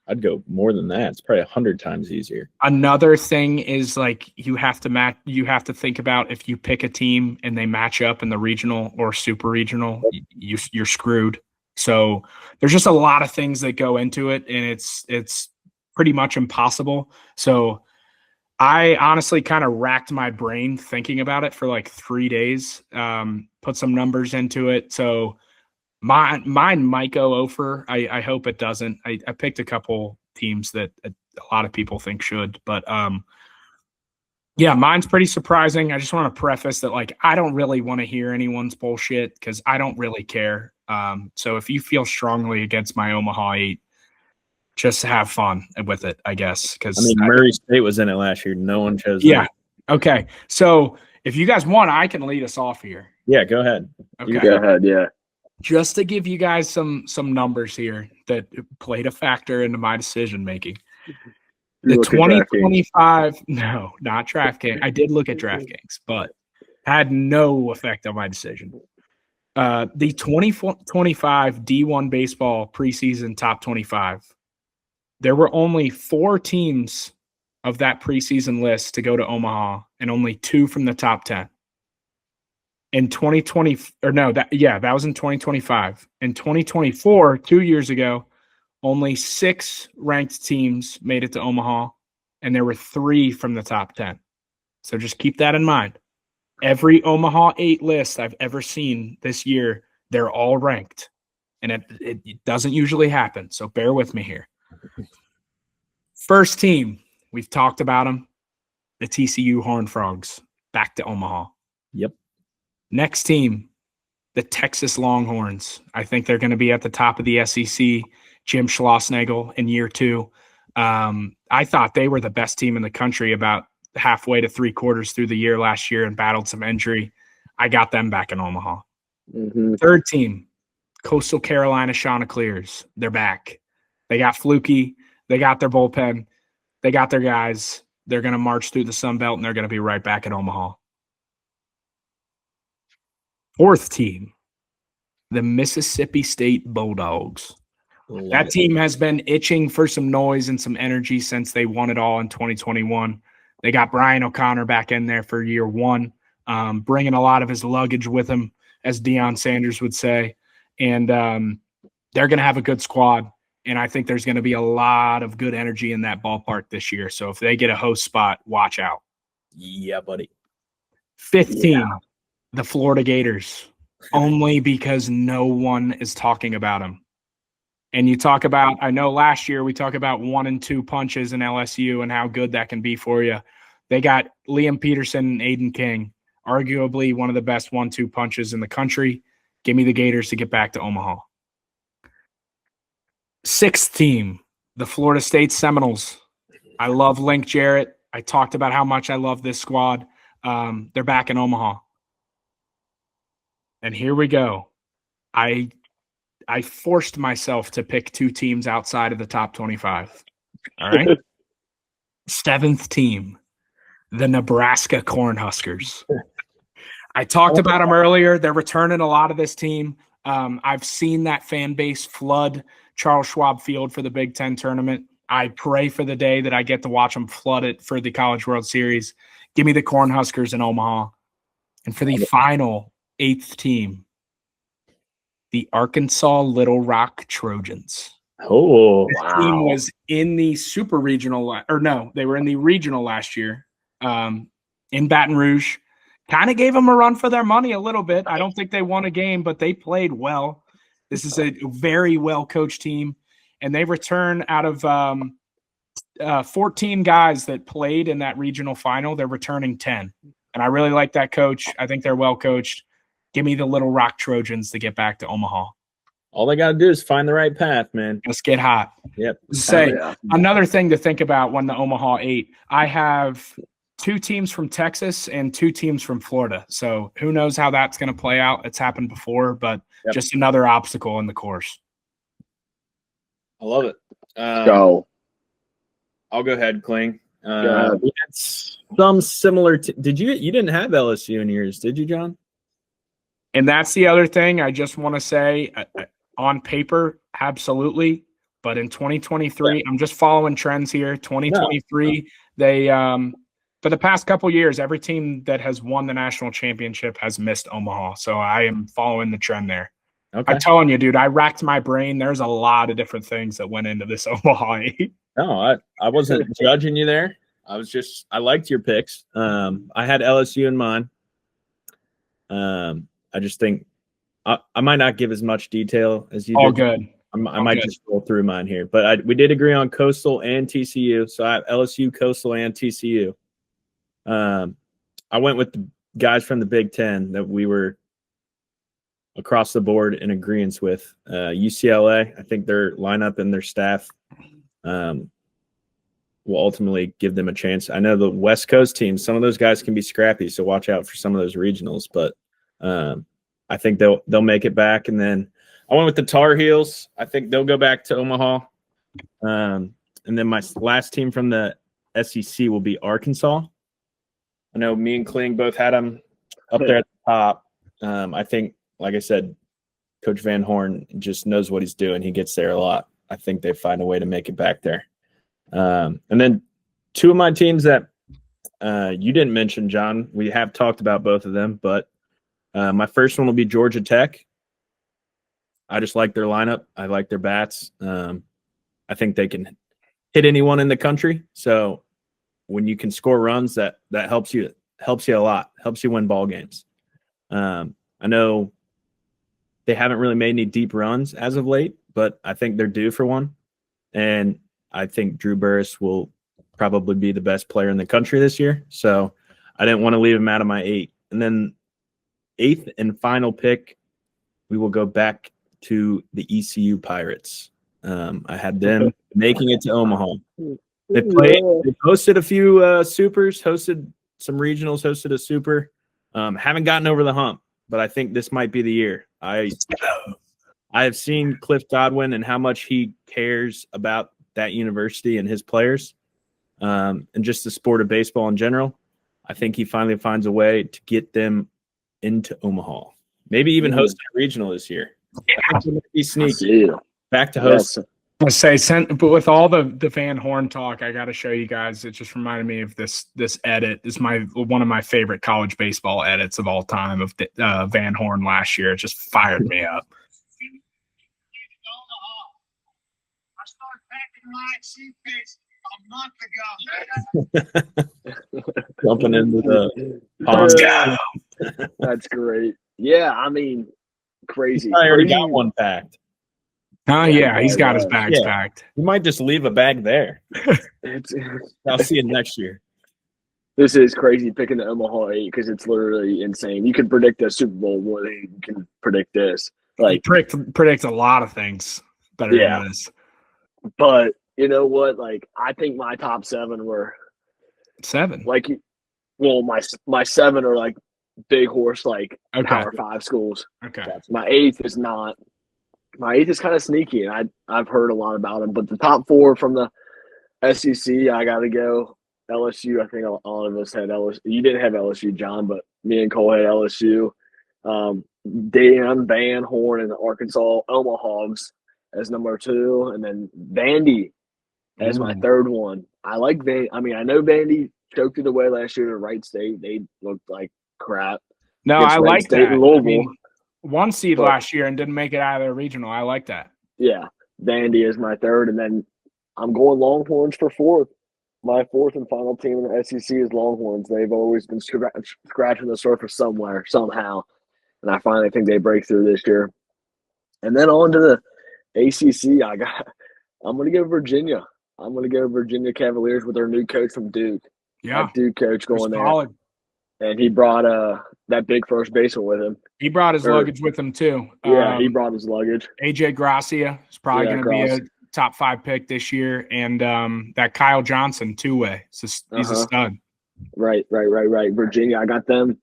S3: I'd go more than that. It's probably 100 times easier.
S2: Another thing is like you have to think about if you pick a team and they match up in the regional or super regional, you're screwed. So there's just a lot of things that go into it, and it's pretty much impossible. So I honestly kind of racked my brain thinking about it for like 3 days, put some numbers into it. So mine might go over. I hope it doesn't. I picked a couple teams that a lot of people think should, but yeah, mine's pretty surprising. I just want to preface that, like, I don't really want to hear anyone's bullshit because I don't really care. So if you feel strongly against my Omaha 8, just have fun with it, I guess. Because
S3: Murray State was in it last year. No one chose.
S2: Yeah. Okay. So if you guys want, I can lead us off here.
S3: Yeah, go ahead.
S2: Okay.
S4: Go ahead. Yeah.
S2: Just to give you guys some numbers here that played a factor into my decision making. The 2025, no, not DraftKings. I did look at DraftKings, but had no effect on my decision. The 2025 D1 baseball preseason top 25. There were only 4 teams of that preseason list to go to Omaha, and only 2 from the top 10. In 2020, that was in 2025. In 2024, 2 years ago, only 6 ranked teams made it to Omaha, and there were 3 from the top 10. So just keep that in mind. Every Omaha 8 list I've ever seen this year, they're all ranked, and it doesn't usually happen. So bear with me here. First team, we've talked about them, the TCU Horned Frogs, back to Omaha.
S3: Yep.
S2: Next team, the Texas Longhorns. I think they're going to be at the top of the SEC. Jim Schlossnagle in year 2. I thought they were the best team in the country about halfway to 3/4 through the year last year and battled some injury. I got them back in Omaha.
S4: Mm-hmm.
S2: Third team, Coastal Carolina Chanticleers. They're back. They got Fluky. They got their bullpen. They got their guys. They're going to march through the Sun Belt, and they're going to be right back in Omaha. Fourth team, the Mississippi State Bulldogs. That team has been itching for some noise and some energy since they won it all in 2021. They got Brian O'Connor back in there for year 1, bringing a lot of his luggage with him, as Deion Sanders would say. And they're going to have a good squad. And I think there's going to be a lot of good energy in that ballpark this year. So if they get a host spot, watch out.
S3: Yeah, buddy.
S2: 5th team, the Florida Gators, only because no one is talking about them. And you talk about, I know last year we talked about 1 and 2 punches in LSU and how good that can be for you. They got Liam Peterson and Aiden King, arguably one of the best 1-2 punches in the country. Give me the Gators to get back to Omaha. 6th team, the Florida State Seminoles. I love Link Jarrett. I talked about how much I love this squad. They're back in Omaha. And here we go. I forced myself to pick 2 teams outside of the top 25. All right. 7th team, the Nebraska Cornhuskers. I talked about them earlier. They're returning a lot of this team. I've seen that fan base flood Charles Schwab Field for the Big Ten tournament. I pray for the day that I get to watch them flood it for the College World Series. Give me the Cornhuskers in Omaha. And for the final 8th team, the Arkansas Little Rock Trojans.
S3: Oh,
S2: This team was in the super regional, or no, they were in the regional last year in Baton Rouge. Kind of gave them a run for their money a little bit. I don't think they won a game, but they played well. This is a very well-coached team, and they return out of 14 guys that played in that regional final. They're returning 10, and I really like that coach. I think they're well-coached. Give me the Little Rock Trojans to get back to Omaha.
S3: all they got to do is find the right path, man.
S2: Let's get hot.
S3: Yep.
S2: Another thing to think about when the Omaha 8, I have 2 teams from Texas and 2 teams from Florida. So who knows how that's going to play out. It's happened before, but just another obstacle in the course.
S3: I love it.
S4: Go.
S3: I'll go ahead, Kling. We had some similar. Did you didn't have LSU in yours, did you, John?
S2: And that's the other thing I just want to say. On paper, absolutely. But in 2023, I'm just following trends here. 2023, they for the past couple years, every team that has won the national championship has missed Omaha. So I am following the trend there.
S3: Okay.
S2: I'm telling you, dude, I racked my brain. There's a lot of different things that went into this Omaha 8.
S3: No, I wasn't judging you there. I liked your picks. I had LSU in mind. I just think I might not give as much detail as you
S2: All
S3: did.
S2: good.
S3: I might just roll through mine here. But we did agree on Coastal and TCU. So I have LSU, Coastal, and TCU. I went with the guys from the Big Ten that we were across the board in agreement with. UCLA, I think their lineup and their staff will ultimately give them a chance. I know the West Coast teams, some of those guys can be scrappy, so watch out for some of those regionals. But I think they'll make it back. And then I went with the Tar Heels. I think they'll go back to Omaha. And then my last team from the SEC will be Arkansas. I know me and Kling both had them up there at the top. I think, like I said, Coach Van Horn just knows what he's doing. He gets there a lot. I think they find a way to make it back there. And then 2 of my teams that you didn't mention, John, we have talked about both of them, but my first one will be Georgia Tech. I just like their lineup. I like their bats. I think they can hit anyone in the country. So when you can score runs, that helps you a lot, helps you win ball games. I know they haven't really made any deep runs as of late, but I think they're due for one. And I think Drew Burris will probably be the best player in the country this year. So I didn't want to leave him out of my 8. And then 8th and final pick, we will go back to the ECU Pirates. I had them making it to Omaha. They hosted a few supers, hosted some regionals, hosted a super. Haven't gotten over the hump, but I think this might be the year. I have seen Cliff Godwin and how much he cares about that university and his players, and just the sport of baseball in general. I think he finally finds a way to get them into Omaha. Maybe even host a regional this year. Be sneaky. Back to host.
S4: Yes.
S2: I say, but with all the Van Horn talk, I got to show you guys. It just reminded me of this edit. This is one of my favorite college baseball edits of all time of Van Horn last year. It just fired me up.
S3: Jumping into the
S2: Let's
S3: pond.
S2: go.
S4: That's great. Yeah, I mean, crazy.
S3: I already
S4: Crazy.
S3: got one packed.
S2: Oh, yeah, he's got his
S4: Yeah.
S2: bags
S3: Yeah.
S2: packed.
S3: You might just leave a bag there. I'll see you next year.
S4: This is crazy picking the Omaha 8 because it's literally insane. You can predict a Super Bowl more than you can predict this.
S2: He predicts a lot of things better
S4: Yeah.
S2: than this.
S4: But you know what? Like, I think my top 7 were
S2: 7.
S4: like, well, my 7 are like big horse, like
S2: Okay.
S4: Power 5 schools.
S2: Okay.
S4: My 8th is not. My 8th is kind of sneaky, and I've heard a lot about him. But the top 4 from the SEC, I got to go LSU. I think all of us had LSU. You didn't have LSU, John, but me and Cole had LSU. Dan Van Horn and the Arkansas Omahawks as number 2, and then Vandy as my 3rd one. I like Vandy. I mean, I know Vandy choked it away last year to Wright State. They looked like crap.
S2: No,
S4: against
S2: I
S4: Wright
S2: like
S4: State
S2: that.
S4: and Louisville.
S2: I mean, 1 seed
S4: But-
S2: last year and didn't make it out of the regional. I like that.
S4: Yeah, Vandy is my 3rd, and then I'm going Longhorns for 4th. My 4th and final team in the SEC is Longhorns. They've always been scratching the surface somewhere, somehow, and I finally think they break through this year. And then on to the ACC, I'm going to go Virginia. I'm going to go Virginia Cavaliers with their new coach from Duke.
S2: Yeah.
S4: That Duke coach going there,
S2: Solid.
S4: and he brought that big first baseman with him.
S2: He brought his
S4: Or-
S2: luggage with him too.
S4: Yeah, he brought his luggage.
S2: AJ Gracia is probably
S4: Yeah,
S2: going to be a
S4: Gracia.
S2: top 5 pick this year, and that Kyle Johnson 2-way. He's a stud.
S4: Right. Virginia, I got them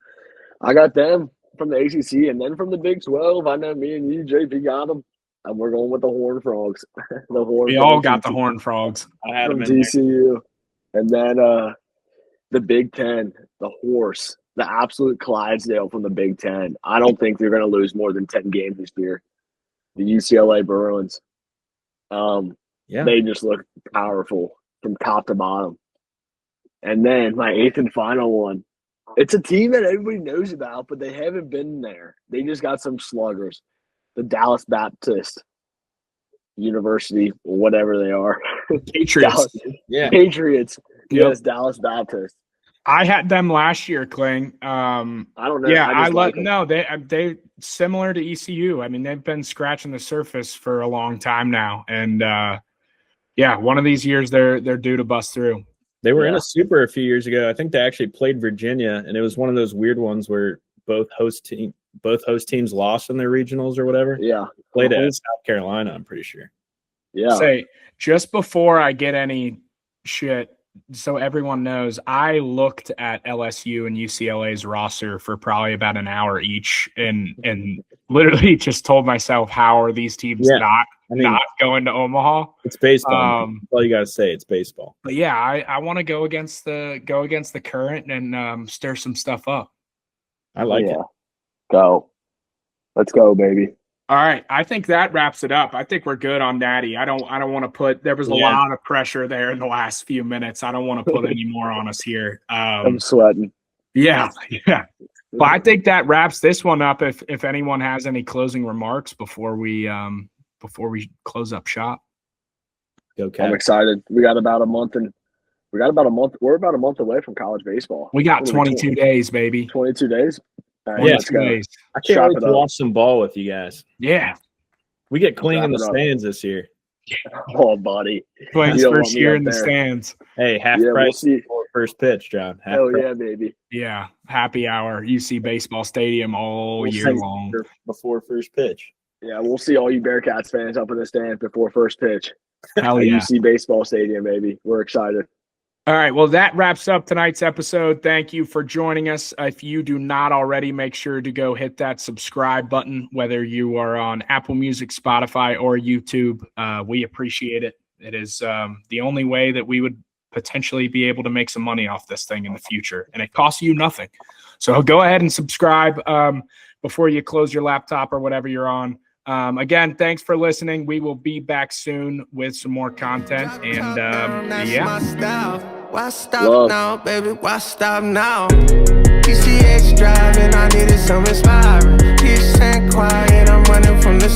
S4: from the ACC, and then from the Big 12. I know me and you, JP, got them, and we're going with the Horned Frogs. The Horned
S2: We
S4: Frogs
S2: all got the
S4: from
S2: Horned Frogs.
S3: I had
S4: from
S3: him in there.
S4: TCU, and then the Big 10, the horse, the absolute Clydesdale from the Big 10. I don't think they're going to lose more than 10 games this year. The UCLA Bruins.
S3: Yeah.
S4: They just look powerful from top to bottom. And then my 8th and final one. It's a team that everybody knows about, but they haven't been there. They just got some sluggers. The Dallas Baptist University, whatever they are.
S2: Patriots.
S3: Yeah.
S4: Patriots.
S2: Yep.
S4: Yes, Dallas Baptist.
S2: I had them last year, Kling.
S4: I don't know.
S2: Yeah,
S4: I just like them.
S2: no, they similar to ECU. I mean, they've been scratching the surface for a long time now, and yeah, one of these years they're due to bust through.
S3: They were in
S4: Yeah.
S3: a super a few years ago. I think they actually played Virginia, and it was one of those weird ones where both host teams lost in their regionals or whatever.
S4: Yeah.
S3: Played at South Carolina, I'm pretty sure.
S4: Yeah.
S2: Say, just before I get any shit, so everyone knows, I looked at LSU and UCLA's roster for probably about an hour each, and literally just told myself, how are these teams
S3: Yeah.
S2: not
S3: I mean,
S2: going to Omaha?
S3: it's baseball. That's all you got to say. It's baseball.
S2: But yeah, I want to go against the current and stir some stuff up.
S3: I like it.
S4: Go. Let's go, baby.
S2: All right, I think that wraps it up. I think we're good on Natty. I don't want to put. There was a
S3: Yeah.
S2: lot of pressure there in the last few minutes. I don't want to put any more on us here.
S4: I'm sweating.
S2: Yeah. Well, I think that wraps this one up. If anyone has any closing remarks before we close up shop.
S3: Go
S4: I'm
S3: Cavs.
S4: excited. We're about a month away from college baseball.
S2: We got
S4: What are
S2: 22 days, baby.
S4: 22 days. All right,
S3: Yeah.
S4: let's
S2: 22
S4: go.
S2: days.
S3: I can't
S4: Chop
S3: wait
S4: it
S3: to
S4: up.
S3: watch some ball with you guys.
S2: Yeah.
S3: We get clean in the
S4: Wrap it up.
S3: stands this year.
S4: Oh, buddy.
S2: Playing
S4: You don't
S2: first
S4: want me
S2: year
S4: up
S2: in the
S4: there.
S2: stands.
S3: Hey, half
S4: Yeah, we'll
S3: price
S4: see.
S3: before first pitch, John. Half
S4: Hell
S3: price
S4: yeah, baby.
S2: Yeah. Happy hour. UC Baseball Stadium all
S3: We'll
S2: year
S3: see
S2: long.
S3: before first pitch.
S4: Yeah, we'll see all you Bearcats fans up in the stands before first pitch.
S2: Hell
S4: At
S2: yeah.
S4: UC Baseball Stadium, baby. We're excited.
S2: All right. Well, that wraps up tonight's episode. Thank you for joining us. If you do not already, make sure to go hit that subscribe button, whether you are on Apple Music, Spotify, or YouTube. We appreciate it. It is the only way that we would potentially be able to make some money off this thing in the future, and it costs you nothing. So go ahead and subscribe before you close your laptop or whatever you're on. Again, thanks for listening. We will be back soon with some more content. And yeah.
S1: Why stop
S4: Love.
S1: now, baby? Why stop now? PCH driving, I needed some inspiring. Peace and quiet, I'm running from the